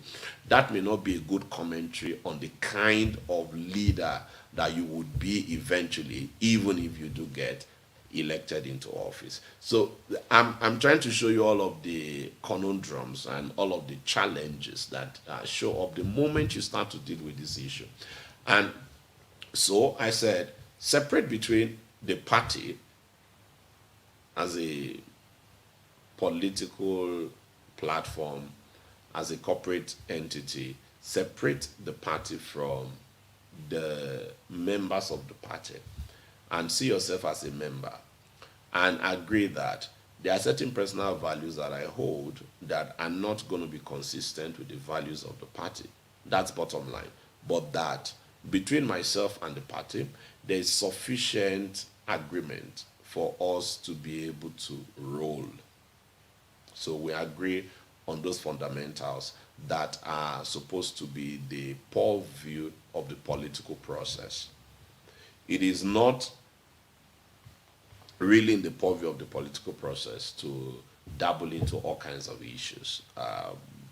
that may not be a good commentary on the kind of leader that you would be eventually, even if you do get elected into office. So I'm trying to show you all of the conundrums and all of the challenges that show up the moment you start to deal with this issue. And so I said, separate between the party as a political platform, as a corporate entity, separate the party from the members of the party and see yourself as a member and agree that there are certain personal values that I hold that are not going to be consistent with the values of the party. That's bottom line. But that between myself and the party, there is sufficient agreement for us to be able to roll. So we agree on those fundamentals that are supposed to be the purview of the political process. It is not really in the purview of the political process to dabble into all kinds of issues,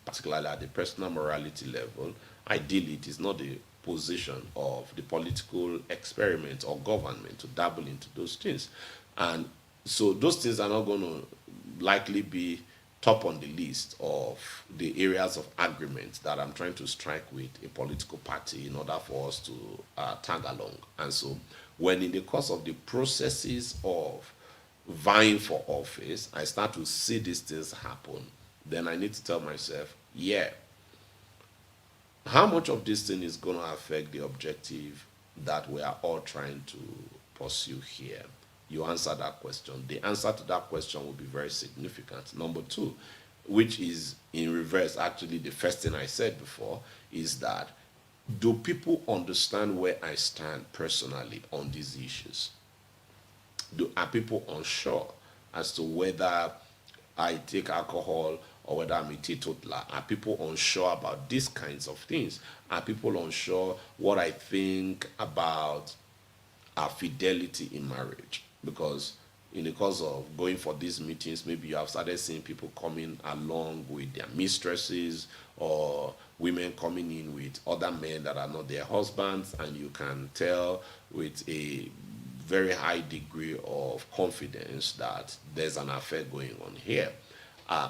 particularly at the personal morality level. Ideally, it is not the position of the political experiment or government to dabble into those things. And so those things are not going to likely be top on the list of the areas of agreement that I'm trying to strike with a political party in order for us to tag along. And so when in the course of the processes of vying for office, I start to see these things happen, then I need to tell myself, yeah, how much of this thing is going to affect the objective that we are all trying to pursue here? You answer that question. The answer to that question will be very significant. Number two, which is in reverse, actually, the first thing I said before, is that do people understand where I stand personally on these issues? Are people unsure as to whether I take alcohol or whether I'm a teetotaler? Are people unsure about these kinds of things? Are people unsure what I think about our fidelity in marriage? Because in the course of going for these meetings, maybe you have started seeing people coming along with their mistresses or women coming in with other men that are not their husbands, and you can tell with a very high degree of confidence that there's an affair going on here.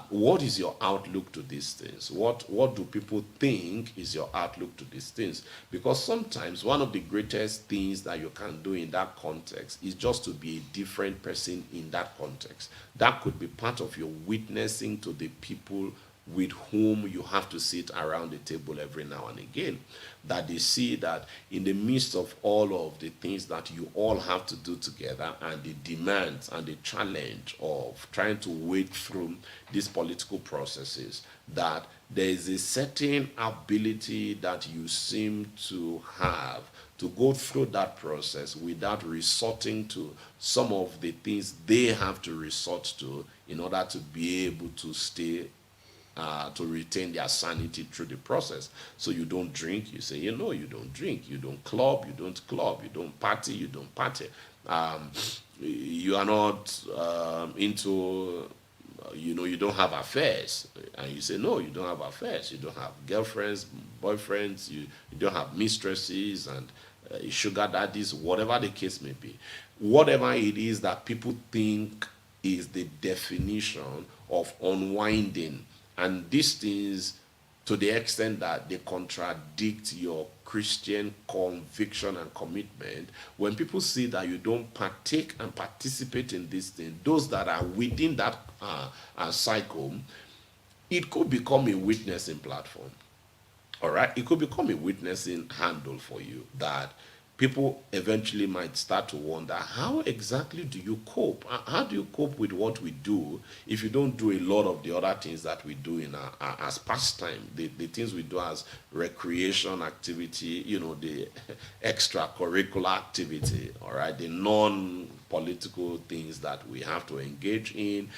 What is your outlook to these things? What do people think is your outlook to these things? Because sometimes one of the greatest things that you can do in that context is just to be a different person in that context. That could be part of your witnessing to the people with whom you have to sit around the table every now and again. That they see that in the midst of all of the things that you all have to do together and the demands and the challenge of trying to wade through these political processes, that there is a certain ability that you seem to have to go through that process without resorting to some of the things they have to resort to in order to be able to stay to retain their sanity through the process. So you don't drink, you say, you know, you don't drink. You don't club, you don't club. You don't party, you don't party. You are not into, you don't have affairs. And you say, no, you don't have affairs. You don't have girlfriends, boyfriends, you don't have mistresses and sugar daddies, whatever the case may be. Whatever it is that people think is the definition of unwinding. And these things, to the extent that they contradict your Christian conviction and commitment, when people see that you don't partake and participate in these things, those that are within that cycle, it could become a witnessing platform. All right? It could become a witnessing handle for you that people eventually might start to wonder, how exactly do you cope? How do you cope with what we do if you don't do a lot of the other things that we do in as pastime, the things we do as recreation activity, the extracurricular activity, all right, the non-political things that we have to engage in,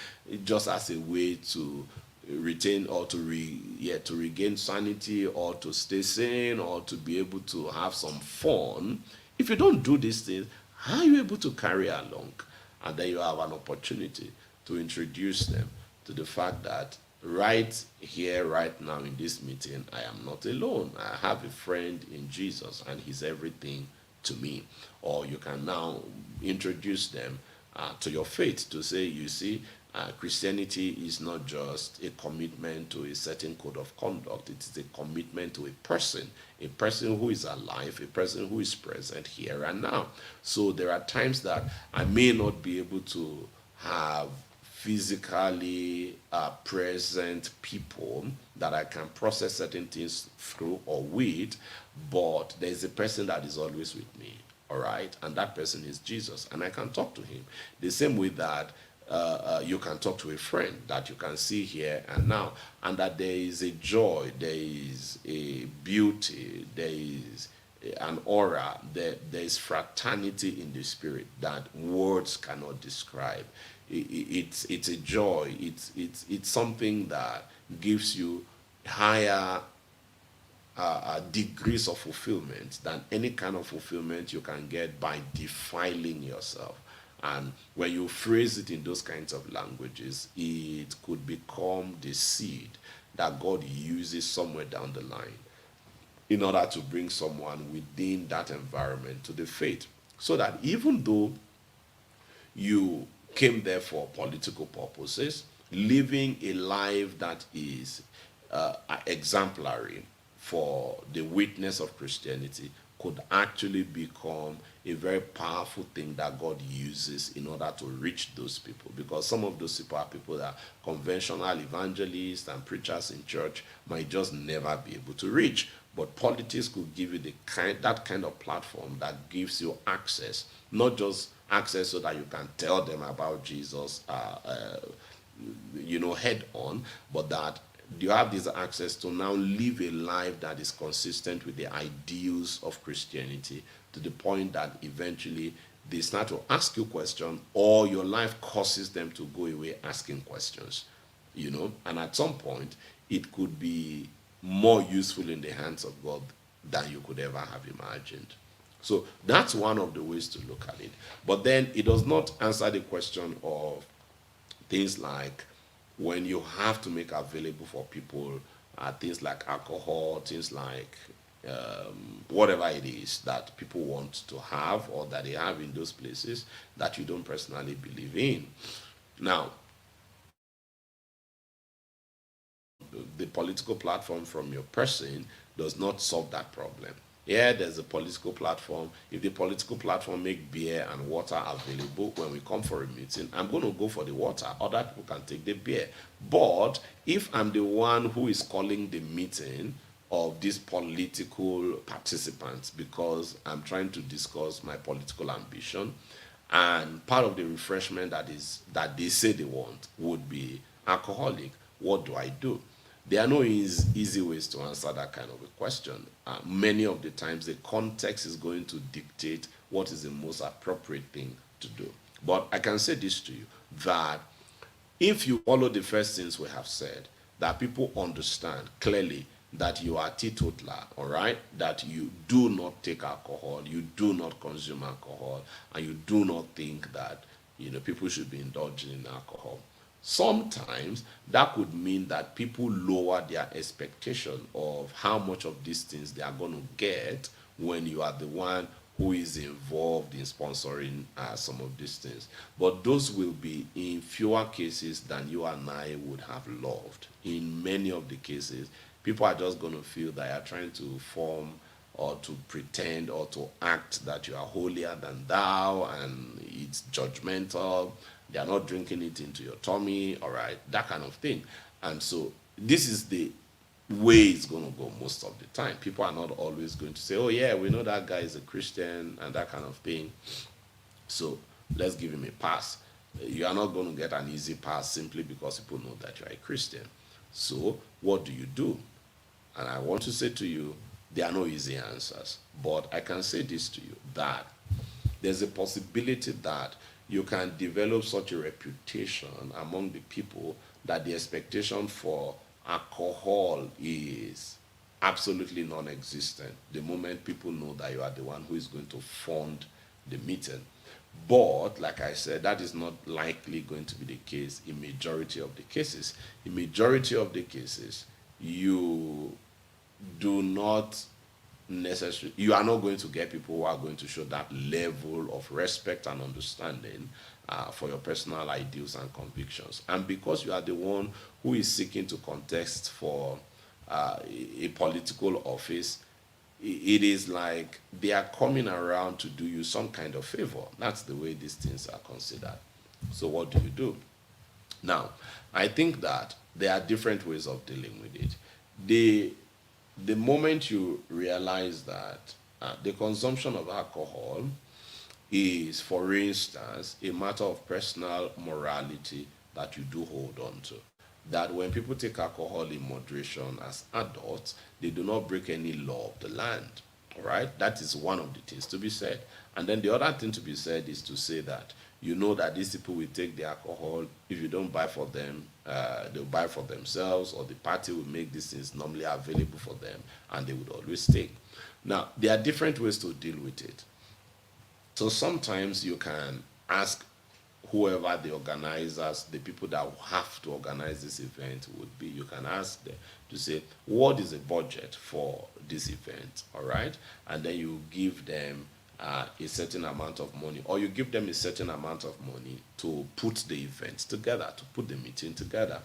just as a way to retain or to regain sanity or to stay sane or to be able to have some fun. If you don't do these things, how are you able to carry along? And then you have an opportunity to introduce them to the fact that right here, right now in this meeting, I am not alone. I have a friend in Jesus and he's everything to me. Or you can now introduce them to your faith to say, you see, Christianity is not just a commitment to a certain code of conduct, it is a commitment to a person who is alive, a person who is present here and now. So there are times that I may not be able to have physically present people that I can process certain things through or with, but there's a person that is always with me, all right? And that person is Jesus, and I can talk to him. The same way that you can talk to a friend that you can see here and now, and that there is a joy, there is a beauty, there is an aura, there is fraternity in the spirit that words cannot describe. It's a joy. It's something that gives you higher degrees of fulfillment than any kind of fulfillment you can get by defiling yourself. And when you phrase it in those kinds of languages, it could become the seed that God uses somewhere down the line in order to bring someone within that environment to the faith. So that even though you came there for political purposes, living a life that is exemplary for the witness of Christianity could actually become a very powerful thing that God uses in order to reach those people. Because some of those people are people that conventional evangelists and preachers in church might just never be able to reach. But politics could give you that kind of platform that gives you access, not just access so that you can tell them about Jesus, head on, but that you have this access to now live a life that is consistent with the ideals of Christianity, to the point that eventually they start to ask you questions, or your life causes them to go away asking questions, and at some point it could be more useful in the hands of God than you could ever have imagined. So that's one of the ways to look at it. But then it does not answer the question of things like when you have to make available for people things like alcohol, things like whatever it is that people want to have or that they have in those places that you don't personally believe in. Now, the political platform from your person does not solve that problem. Yeah, there's a political platform. If the political platform make beer and water available when we come for a meeting, I'm going to go for the water. Other people can take the beer. But if I'm the one who is calling the meeting of these political participants because I'm trying to discuss my political ambition, and part of the refreshment that they say they want would be alcoholic, what do I do? There are no easy ways to answer that kind of a question. Many of the times, the context is going to dictate what is the most appropriate thing to do. But I can say this to you, that if you follow the first things we have said, that people understand clearly that you are teetotaler, all right? That you do not take alcohol, you do not consume alcohol, and you do not think that people should be indulging in alcohol. Sometimes that could mean that people lower their expectation of how much of these things they are going to get when you are the one who is involved in sponsoring some of these things. But those will be in fewer cases than you and I would have loved. In many of the cases, people are just going to feel that you are trying to form or to pretend or to act that you are holier than thou, and it's judgmental. They are not drinking it into your tummy, all right, that kind of thing. And so this is the way it's going to go most of the time. People are not always going to say, oh yeah, we know that guy is a Christian and that kind of thing, so let's give him a pass. You are not going to get an easy pass simply because people know that you are a Christian. So what do you do? And I want to say to you, there are no easy answers. But I can say this to you, that there's a possibility that you can develop such a reputation among the people that the expectation for alcohol is absolutely non-existent the moment people know that you are the one who is going to fund the meeting. But like I said, that is not likely going to be the case in majority of the cases. In majority of the cases, you do not necessarily, you are not going to get people who are going to show that level of respect and understanding for your personal ideals and convictions. And because you are the one who is seeking to contest for a political office, it is like they are coming around to do you some kind of favor. That's the way these things are considered. So what do you do? Now, I think that there are different ways of dealing with it. The the moment you realize that the consumption of alcohol is, for instance, a matter of personal morality that you do hold on to. That when people take alcohol in moderation as adults, they do not break any law of the land. All right? That is one of the things to be said. And then the other thing to be said is to say that you know that these people will take the alcohol. If you don't buy for them, they'll buy for themselves, or the party will make these things normally available for them, and they would always take. Now, there are different ways to deal with it. So sometimes you can ask whoever the organizers, the people that have to organize this event would be, you can ask them to say, what is the budget for this event? All right. And then you give them a certain amount of money, or you give them a certain amount of money to put the event together, to put the meeting together.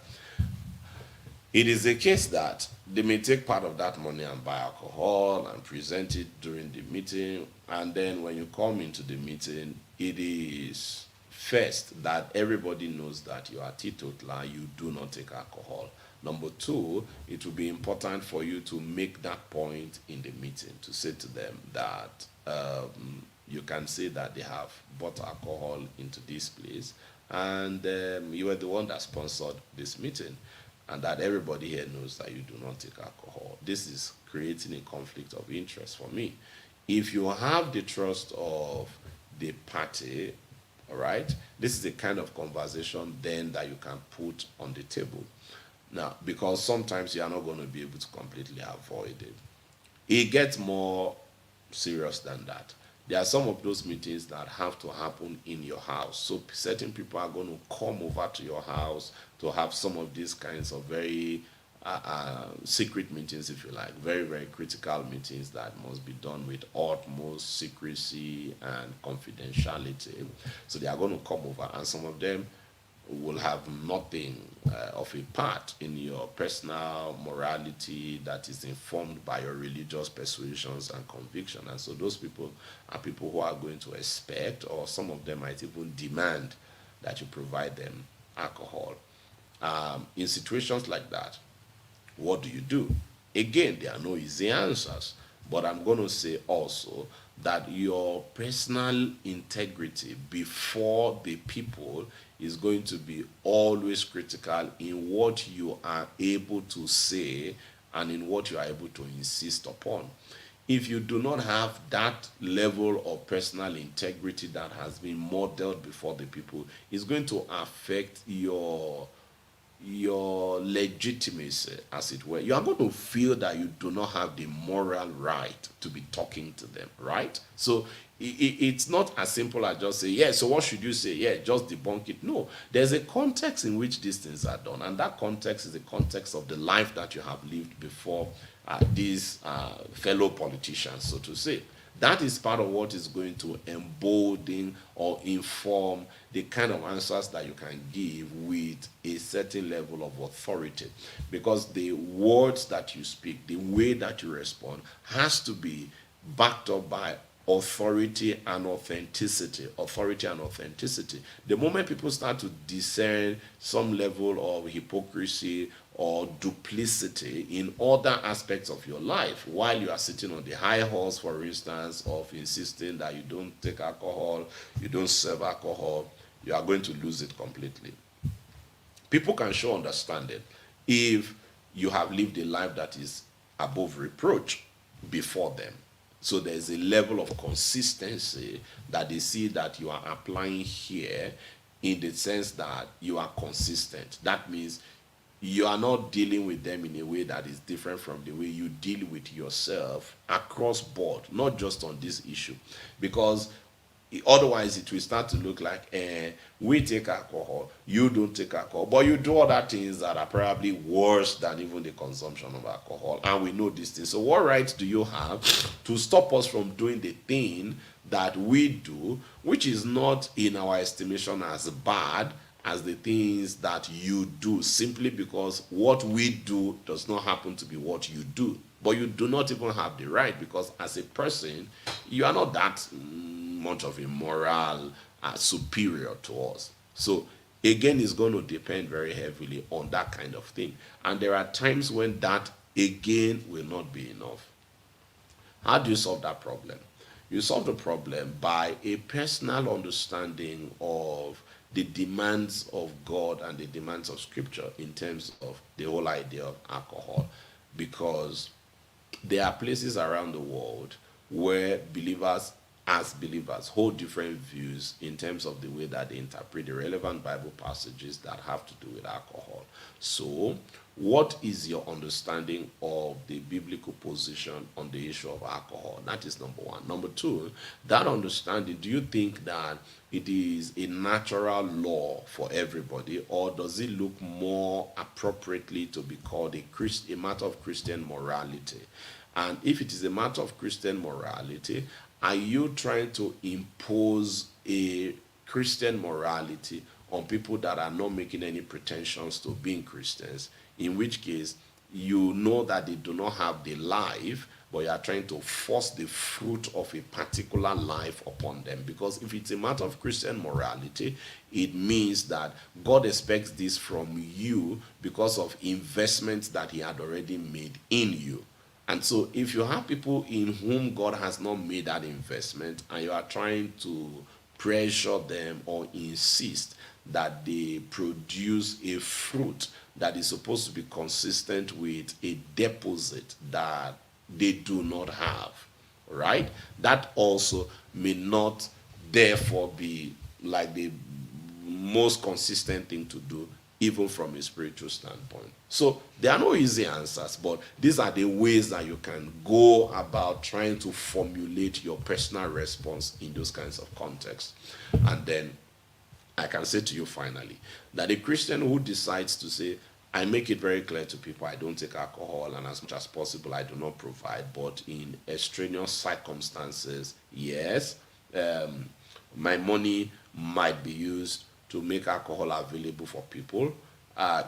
It is a case that they may take part of that money and buy alcohol and present it during the meeting. And then when you come into the meeting, it is first that everybody knows that you are teetotaler, you do not take alcohol. Number two, it will be important for you to make that point in the meeting, to say to them that you can say that they have bought alcohol into this place, and you were the one that sponsored this meeting, and that everybody here knows that you do not take alcohol. This is creating a conflict of interest for me. If you have the trust of the party, all right, this is the kind of conversation then that you can put on the table. Now, because sometimes you are not going to be able to completely avoid it. It gets more serious than that. There are some of those meetings that have to happen in your house. So certain people are going to come over to your house to have some of these kinds of very secret meetings, if you like, very, very critical meetings that must be done with utmost secrecy and confidentiality. So they are going to come over, and some of them will have nothing of a part in your personal morality that is informed by your religious persuasions and conviction. And so those people are people who are going to expect, or some of them might even demand, that you provide them alcohol. In situations like that, what do you do? Again, there are no easy answers, but I'm going to say also that your personal integrity before the people is going to be always critical in what you are able to say and in what you are able to insist upon. If you do not have that level of personal integrity that has been modeled before the people, it's going to affect your legitimacy, as it were. You are going to feel that you do not have the moral right to be talking to them, right? So it's not as simple as just say, yeah, so what should you say? Yeah, just debunk it. No, there's a context in which these things are done, and that context is the context of the life that you have lived before these fellow politicians, so to say. That is part of what is going to embolden or inform the kind of answers that you can give with a certain level of authority. Because the words that you speak, the way that you respond, has to be backed up by authority and authenticity. Authority and authenticity. The moment people start to discern some level of hypocrisy or duplicity in other aspects of your life, while you are sitting on the high horse, for instance, of insisting that you don't take alcohol, you don't serve alcohol, you are going to lose it completely. People can show understanding if you have lived a life that is above reproach before them. So there's a level of consistency that they see that you are applying here, in the sense that you are consistent. That means you are not dealing with them in a way that is different from the way you deal with yourself across board, not just on this issue. Because Otherwise, it will start to look like we take alcohol, you don't take alcohol, but you do other things that are probably worse than even the consumption of alcohol, and we know these things. So, what rights do you have to stop us from doing the thing that we do, which is not in our estimation as bad as the things that you do, simply because what we do does not happen to be what you do? But you do not even have the right, because as a person, you are not that much of a moral superior to us. So again, it's going to depend very heavily on that kind of thing. And there are times when that again will not be enough. How do you solve that problem? You solve the problem by a personal understanding of the demands of God and the demands of Scripture in terms of the whole idea of alcohol. Because there are places around the world where believers, as believers, hold different views in terms of the way that they interpret the relevant Bible passages that have to do with alcohol. So, what is your understanding of the biblical position on the issue of alcohol? That is number one. Number two, that understanding, do you think that it is a natural law for everybody, or does it look more appropriately to be called a matter of Christian morality? And if it is a matter of Christian morality, are you trying to impose a Christian morality on people that are not making any pretensions to being Christians? In which case, you know that they do not have the life, but you are trying to force the fruit of a particular life upon them. Because if it's a matter of Christian morality, it means that God expects this from you because of investments that He had already made in you. And so, if you have people in whom God has not made that investment, and you are trying to pressure them or insist that they produce a fruit that is supposed to be consistent with a deposit that they do not have, right? That also may not therefore be like the most consistent thing to do, even from a spiritual standpoint. So there are no easy answers, but these are the ways that you can go about trying to formulate your personal response in those kinds of contexts. And then I can say to you finally that a Christian who decides to say, I make it very clear to people I don't take alcohol, and as much as possible I do not provide, but in extraneous circumstances, yes, my money might be used to make alcohol available for people,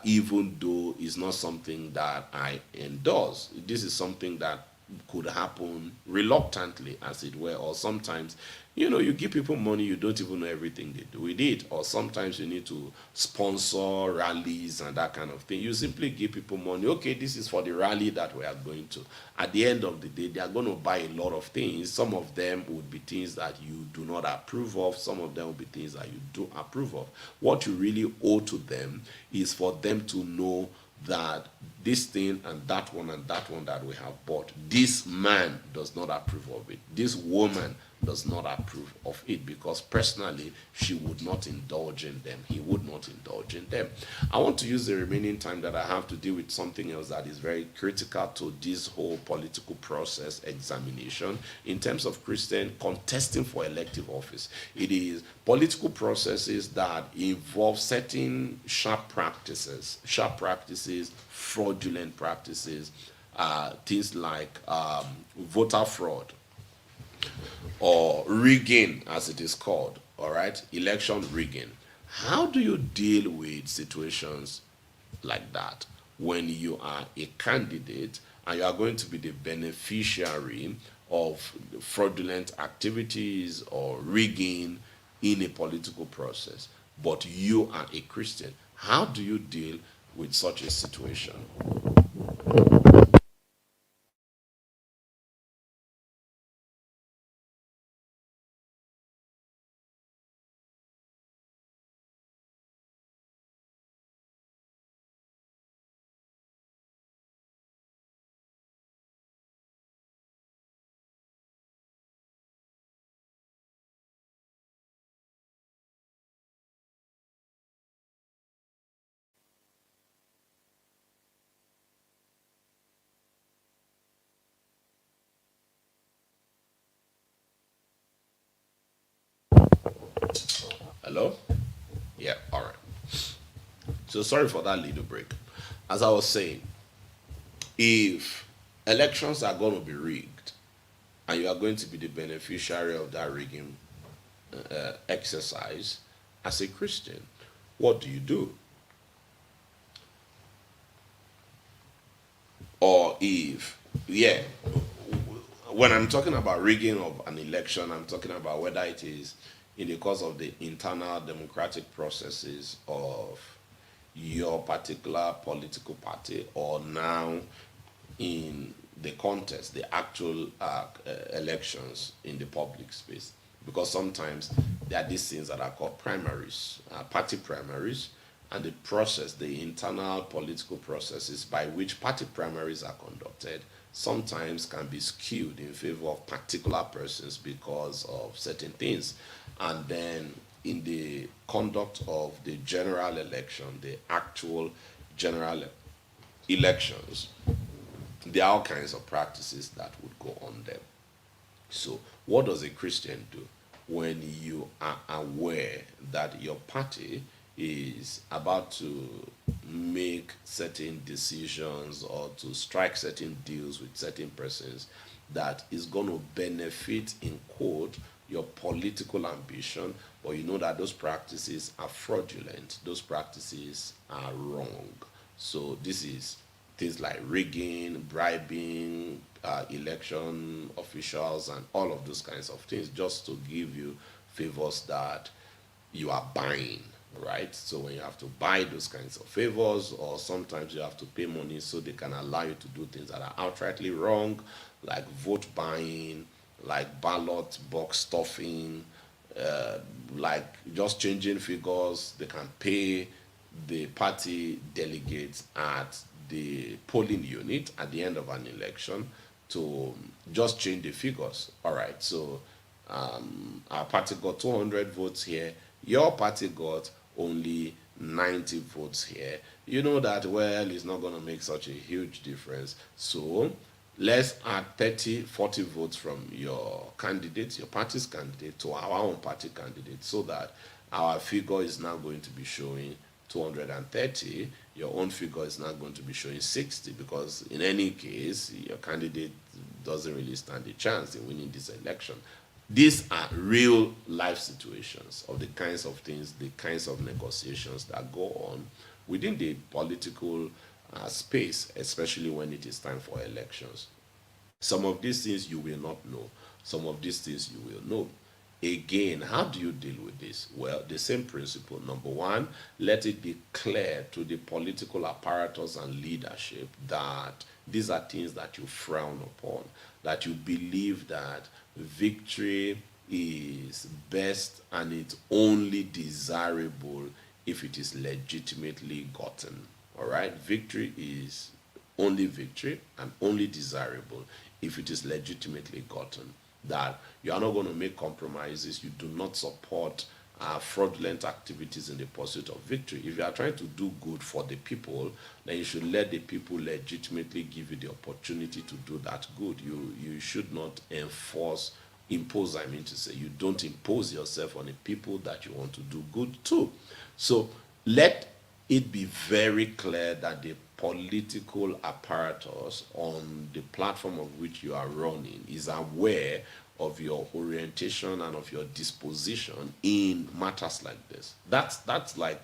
even though it's not something that I endorse. This is something that could happen reluctantly, as it were, or sometimes, you give people money, you don't even know everything they do with it, or sometimes you need to sponsor rallies and that kind of thing. You simply give people money, okay, this is for the rally that we are going to. At the end of the day, they are going to buy a lot of things. Some of them would be things that you do not approve of, some of them will be things that you do approve of. What you really owe to them is for them to know that this thing and that one that we have bought, this man does not approve of it. This woman does not approve of it, because personally she would not indulge in them. He would not indulge in them. I want to use the remaining time that I have to deal with something else that is very critical to this whole political process examination in terms of Christian contesting for elective office. It is political processes that involve certain sharp practices, fraudulent practices, things like voter fraud, or rigging, as it is called, all right, election rigging. How do you deal with situations like that when you are a candidate and you are going to be the beneficiary of fraudulent activities or rigging in a political process, but you are a Christian? How do you deal with such a situation? Hello? Yeah, all right. So sorry for that little break. As I was saying, if elections are going to be rigged and you are going to be the beneficiary of that rigging exercise as a Christian, what do you do? Or if, yeah, when I'm talking about rigging of an election, I'm talking about whether it is in the course of the internal democratic processes of your particular political party, or now in the contest, the actual elections in the public space. Because sometimes there are these things that are called primaries, party primaries, and the process, the internal political processes by which party primaries are conducted, sometimes can be skewed in favor of particular persons because of certain things. And then in the conduct of the general election, the actual general elections, there are all kinds of practices that would go on them. So, what does a Christian do when you are aware that your party is about to make certain decisions or to strike certain deals with certain persons that is going to benefit, in quote, your political ambition, but you know that those practices are fraudulent, those practices are wrong. So, this is things like rigging, bribing, election officials, and all of those kinds of things, just to give you favors that you are buying, right? So when you have to buy those kinds of favors, or sometimes you have to pay money so they can allow you to do things that are outrightly wrong, like vote buying, like ballot box stuffing, uh, like just changing figures. They can pay the party delegates at the polling unit at the end of an election to just change the figures. All right, so our party got 200 votes here, your party got only 90 votes here. You know that, well, it's not going to make such a huge difference. So let's add 30, 40 votes from your candidate, your party's candidate, to our own party candidate, so that our figure is now going to be showing 230. Your own figure is not going to be showing 60, because in any case, your candidate doesn't really stand a chance in winning this election. These are real life situations of the kinds of things, the kinds of negotiations that go on within the political space, especially when it is time for elections. Some of these things you will not know, some of these things you will know. Again, how do you deal with this? Well, the same principle. Number one, let it be clear to the political apparatus and leadership that these are things that you frown upon, that you believe that victory is best and it's only desirable if it is legitimately gotten. All right? Victory is only victory and only desirable if it is legitimately gotten. That you are not going to make compromises, you do not support fraudulent activities in the pursuit of victory. If you are trying to do good for the people, then you should let the people legitimately give you the opportunity to do that good. You should not impose, I mean to say, you don't impose yourself on the people that you want to do good to. So let it be very clear that the political apparatus on the platform of which you are running is aware of your orientation and of your disposition in matters like this. That's like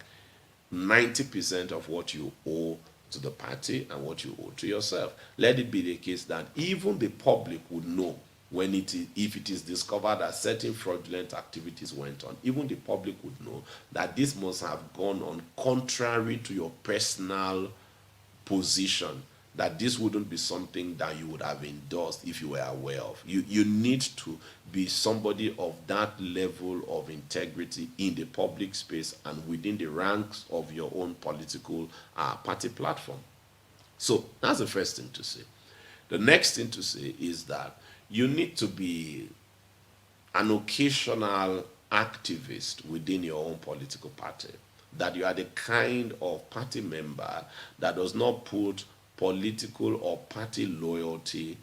90% of what you owe to the party and what you owe to yourself. Let it be the case that even the public would know when if it is discovered that certain fraudulent activities went on. Even the public would know that this must have gone on contrary to your personal position, that this wouldn't be something that you would have endorsed if you were aware of. You need to be somebody of that level of integrity in the public space and within the ranks of your own political party platform. So that's the first thing to say. The next thing to say is that you need to be an occasional activist within your own political party. That you are the kind of party member that does not put political or party loyalty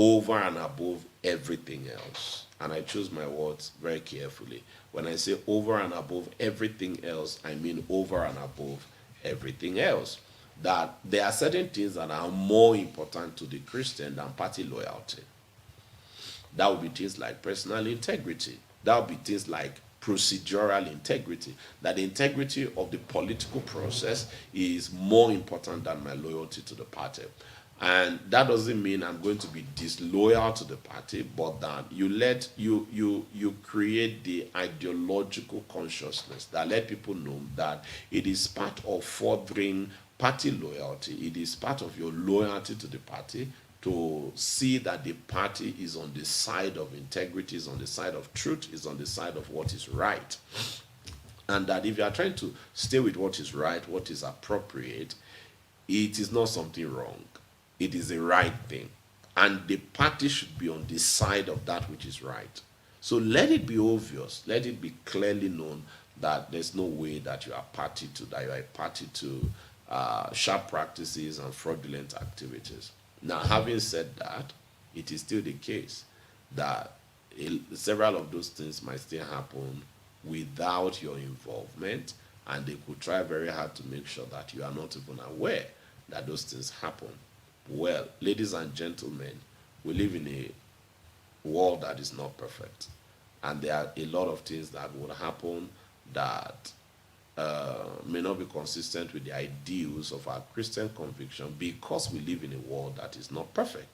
over and above everything else. And I choose my words very carefully. When I say over and above everything else, I mean over and above everything else. That there are certain things that are more important to the Christian than party loyalty. That would be things like personal integrity. That would be things like procedural integrity. That the integrity of the political process is more important than my loyalty to the party. And that doesn't mean I'm going to be disloyal to the party, but that you create the ideological consciousness that let people know that it is part of furthering party loyalty. It is part of your loyalty to the party to see that the party is on the side of integrity, is on the side of truth, is on the side of what is right. And that if you are trying to stay with what is right, what is appropriate, it is not something wrong. It is the right thing. And the party should be on the side of that which is right. So let it be obvious, let it be clearly known that there's no way that you are party to, that you are a party to sharp practices and fraudulent activities. Now, having said that, it is still the case that several of those things might still happen without your involvement, and they could try very hard to make sure that you are not even aware that those things happen. Well, ladies and gentlemen, we live in a world that is not perfect, and there are a lot of things that will happen that may not be consistent with the ideals of our Christian conviction because we live in a world that is not perfect.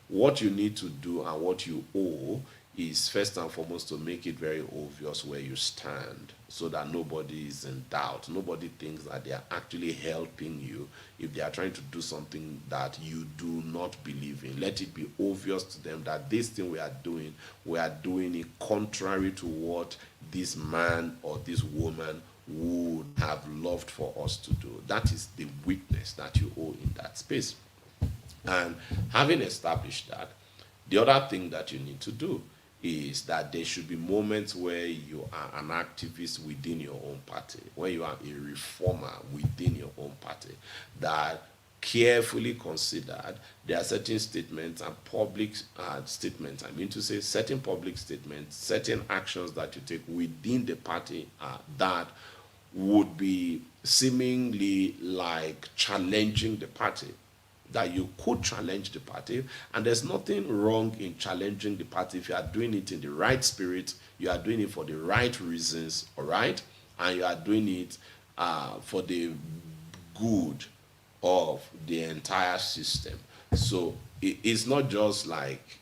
What you need to do and what you owe is first and foremost to make it very obvious where you stand so that nobody is in doubt. Nobody thinks that they are actually helping you if they are trying to do something that you do not believe in. Let it be obvious to them that this thing we are doing it contrary to what this man or this woman would have loved for us to do. That is the witness that you owe in that space. And having established that, the other thing that you need to do is that there should be moments where you are an activist within your own party, where you are a reformer within your own party, that carefully considered there are certain statements and public statements, I mean to say certain public statements, certain actions that you take within the party that would be seemingly like challenging the party, that you could challenge the party, and there's nothing wrong in challenging the party if you are doing it in the right spirit, you are doing it for the right reasons, all right, and you are doing it for the good of the entire system. So it's not just like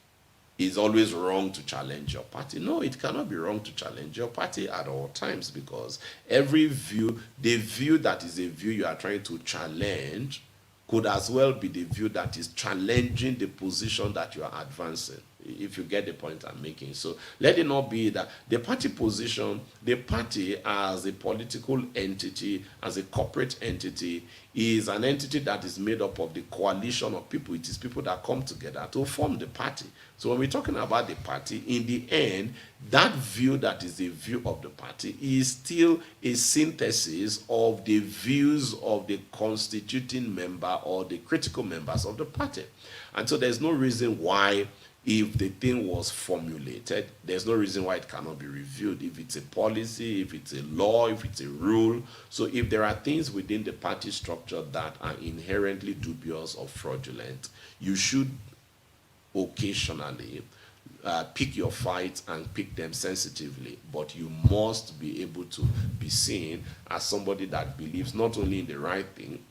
it's always wrong to challenge your party. No, it cannot be wrong to challenge your party at all times, because every view, the view that is a view you are trying to challenge, could as well be the view that is challenging the position that you are advancing, if you get the point I'm making. So let it not be that the party position, the party as a political entity, as a corporate entity, is an entity that is made up of the coalition of people. It is people that come together to form the party. So when we're talking about the party, in the end, that view that is the view of the party is still a synthesis of the views of the constituting member or the critical members of the party. And so there's no reason why, if the thing was formulated, there's no reason why it cannot be reviewed. If it's a policy, if it's a law, if it's a rule. So if there are things within the party structure that are inherently dubious or fraudulent, you should occasionally pick your fights and pick them sensitively. But you must be able to be seen as somebody that believes not only in the right thing,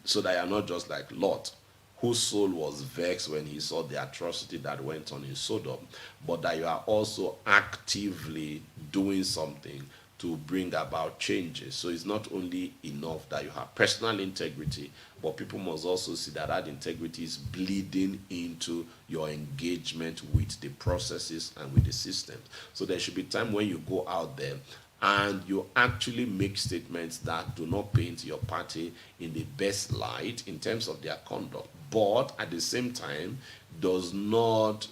so that you're not just like Lot, whose soul was vexed when he saw the atrocity that went on in Sodom, but that you are also actively doing something to bring about changes. So it's not only enough that you have personal integrity, but people must also see that that integrity is bleeding into your engagement with the processes and with the systems. So there should be time when you go out there and you actually make statements that do not paint your party in the best light in terms of their conduct, but at the same time does not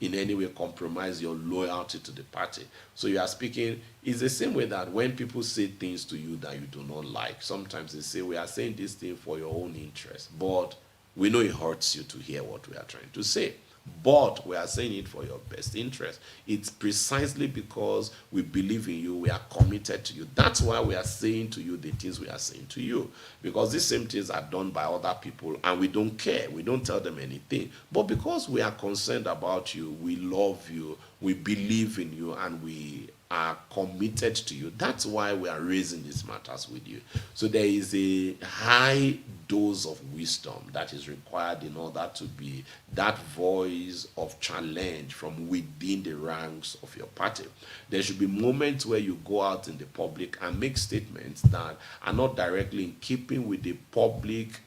in any way compromise your loyalty to the party. So you are speaking, it's the same way that when people say things to you that you do not like, sometimes they say, we are saying this thing for your own interest, but We know it hurts you to hear what we are trying to say, but we are saying it for your best interest. It's precisely because we believe in you, we are committed to you. That's why we are saying to you the things we are saying to you. Because these same things are done by other people and we don't care. We don't tell them anything. But because we are concerned about you, we love you, we believe in you, and we are committed to you. That's why we are raising these matters with you. So there is a high dose of wisdom that is required in order to be that voice of challenge from within the ranks of your party. There should be moments where you go out in the public and make statements that are not directly in keeping with the public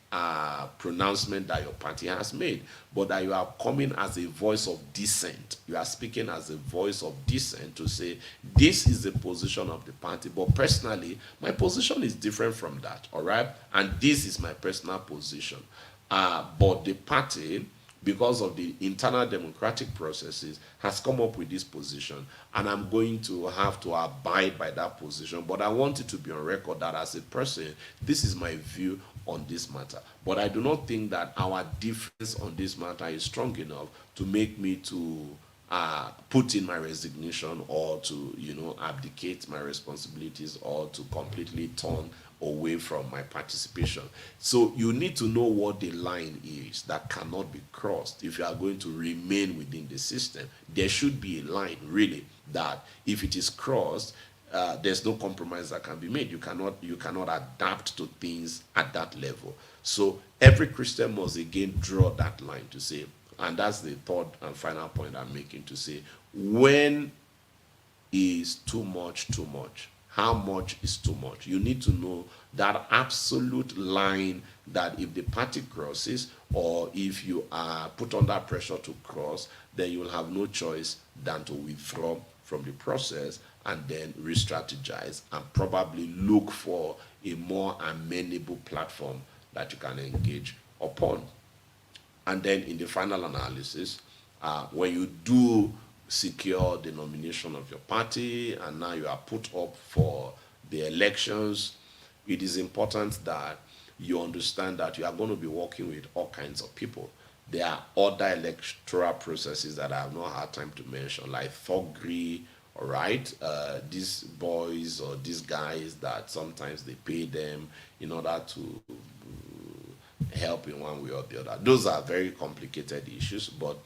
pronouncement that your party has made, but that you are coming as a voice of dissent. You are speaking as a voice of dissent to say, this is the position of the party, but personally, my position is different from that, all right? And this is my personal position. But the party, because of the internal democratic processes, has come up with this position, and I'm going to have to abide by that position. But I want it to be on record that as a person, this is my view on this matter. But I do not think that our difference on this matter is strong enough to make me to put in my resignation, or to, abdicate my responsibilities, or to completely turn away from my participation. So you need to know what the line is that cannot be crossed if you are going to remain within the system. There should be a line, really, that if it is crossed, there's no compromise that can be made. You cannot adapt to things at that level. So every Christian must again draw that line to say, and that's the third and final point I'm making, to say, when is too much too much? How much is too much? You need to know that absolute line that if the party crosses, or if you are put under pressure to cross, then you will have no choice than to withdraw from the process and then re-strategize and probably look for a more amenable platform that you can engage upon. And then in the final analysis, when you do secure the nomination of your party and now you are put up for the elections, it is important that you understand that you are going to be working with all kinds of people. There are other electoral processes that I have not had time to mention, like thuggery, all right? These boys or these guys that sometimes they pay them in order to help in one way or the other. Those are very complicated issues, but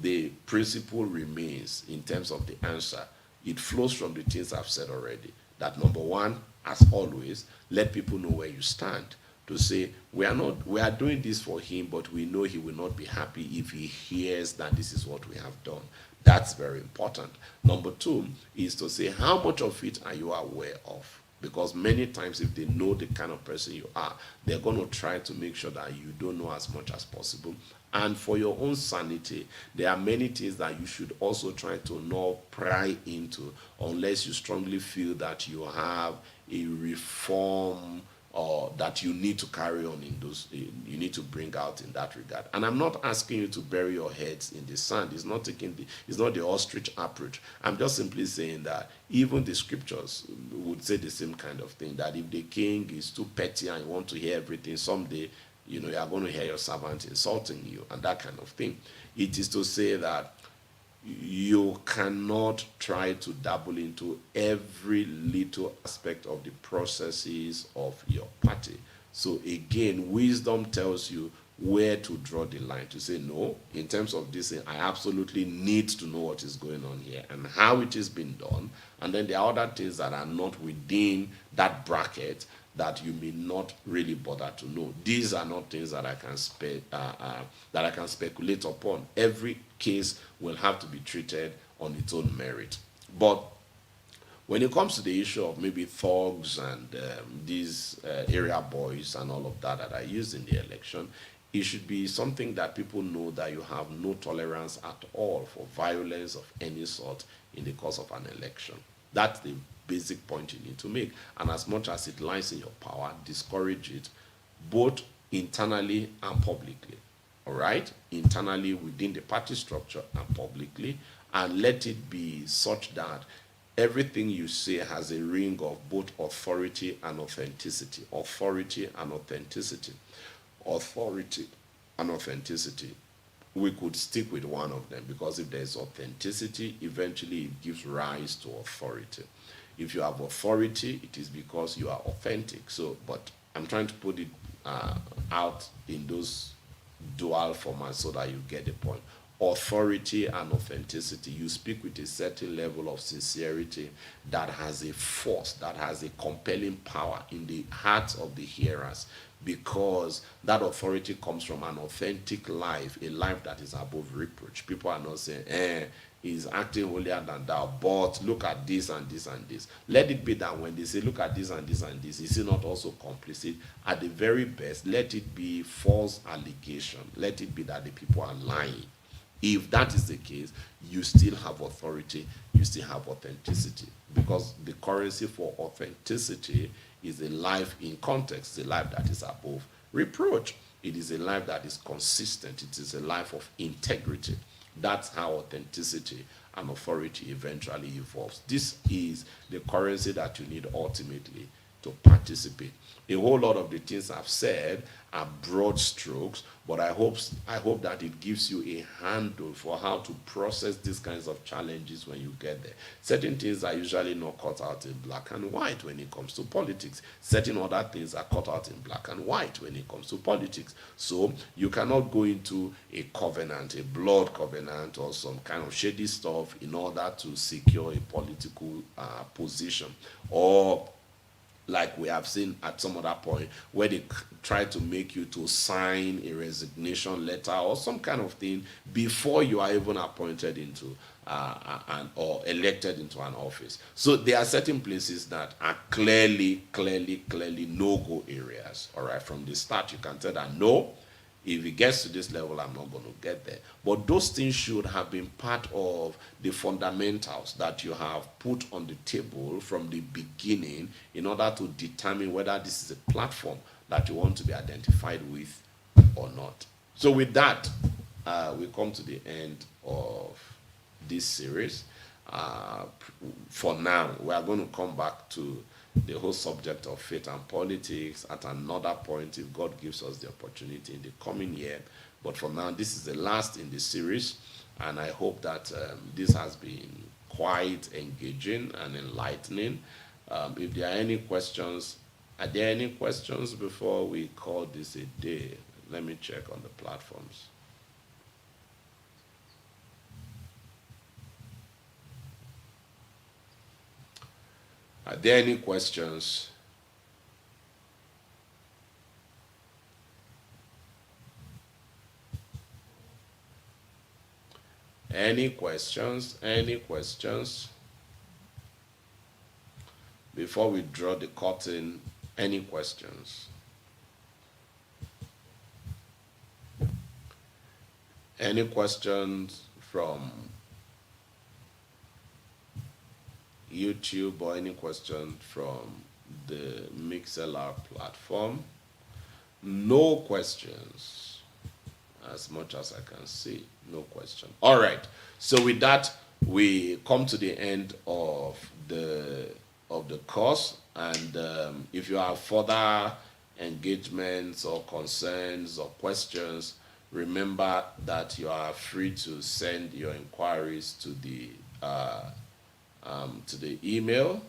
the principle remains in terms of the answer. It flows from the things I've said already. That number one, as always, let people know where you stand. To say we are doing this for him, but we know he will not be happy if he hears that this is what we have done. That's very important. Number two is to say how much of it are you aware of? Because many times, if they know the kind of person you are, they're going to try to make sure that you don't know as much as possible. And for your own sanity, there are many things that you should also try to not pry into, unless you strongly feel that you have a reform or that you need to carry on in those, you need to bring out in that regard. And I'm not asking you to bury your heads in the sand. It's not the ostrich approach. I'm just simply saying that even the scriptures would say the same kind of thing, that if the king is too petty and you want to hear everything, someday, you are going to hear your servant insulting you and that kind of thing. It is to say that you cannot try to dabble into every little aspect of the processes of your party. So again, wisdom tells you where to draw the line, to say, no, in terms of this thing, I absolutely need to know what is going on here and how it is being done. And then there are other things that are not within that bracket that you may not really bother to know. These are not things that I can speculate upon. Every case will have to be treated on its own merit. But when it comes to the issue of maybe thugs and these area boys and all of that are used in the election, it should be something that people know that you have no tolerance at all for violence of any sort in the course of an election. That's the basic point you need to make. And as much as it lies in your power, discourage it, both internally and publicly. All right? Internally within the party structure and publicly. And let it be such that everything you say has a ring of both authority and authenticity. Authority and authenticity. Authority and authenticity, we could stick with one of them, because if there's authenticity, eventually it gives rise to authority. If you have authority, it is because you are authentic. So, but I'm trying to put it out in those dual formats so that you get the point. Authority and authenticity. You speak with a certain level of sincerity that has a force, that has a compelling power in the hearts of the hearers, because that authority comes from an authentic life, a life that is above reproach. People are not saying, he's acting holier than thou, but look at this and this and this. Let it be that when they say, look at this and this and this, is he not also complicit? At the very best, let it be false allegation. Let it be that the people are lying. If that is the case, you still have authority, you still have authenticity, because the currency for authenticity is a life in context, a life that is above reproach. It is a life that is consistent. It is a life of integrity. That's how authenticity and authority eventually evolves. This is the currency that you need ultimately to participate. A whole lot of the things I've said are broad strokes, but I hope that it gives you a handle for how to process these kinds of challenges when you get there. Certain things are usually not cut out in black and white when it comes to politics. Certain other things are cut out in black and white when it comes to politics. So you cannot go into a covenant, a blood covenant, or some kind of shady stuff in order to secure a political position, or like we have seen at some other point where they try to make you to sign a resignation letter or some kind of thing before you are even appointed into or elected into an office. So there are certain places that are clearly no-go areas. All right, from the start you can tell that no, if it gets to this level, I'm not going to get there. But those things should have been part of the fundamentals that you have put on the table from the beginning in order to determine whether this is a platform that you want to be identified with or not. So with that, we come to the end of this series. For now, we are going to come back to the whole subject of faith and politics at another point if God gives us the opportunity in the coming year. But for now, this is the last in the series, and I hope that this has been quite engaging and enlightening. If there are any questions, are there any questions before we call this a day? Let me check on the platforms. Are there any questions? Any questions? Any questions? Before we draw the curtain, any questions? Any questions from YouTube or any question from the MixLR platform? No questions, as much as I can see. No question. All right. So with that, we come to the end of the course. And if you have further engagements or concerns or questions, remember that you are free to send your inquiries to the email,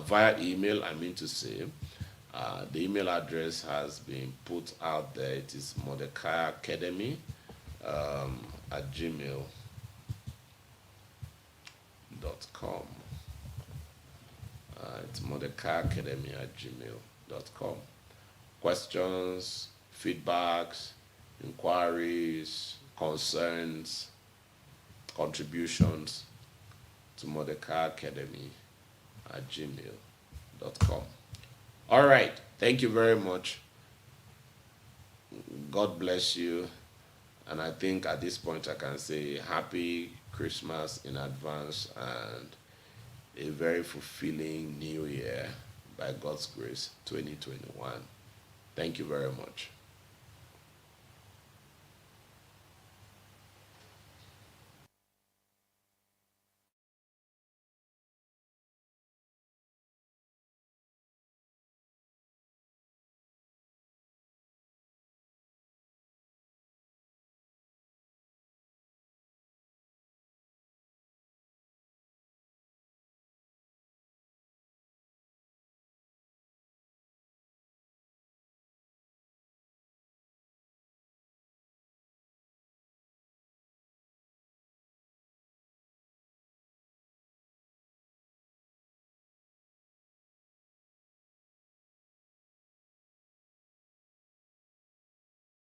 via email, I mean to say. The email address has been put out there. It is Mordecai Academy at gmail.com. It's Mordecai Academy at gmail.com. Questions, feedbacks, inquiries, concerns, contributions to Mordecai Academy at gmail.com. All right. Thank you very much. God bless you. And I think at this point I can say happy Christmas in advance and a very fulfilling new year by God's grace 2021. Thank you very much.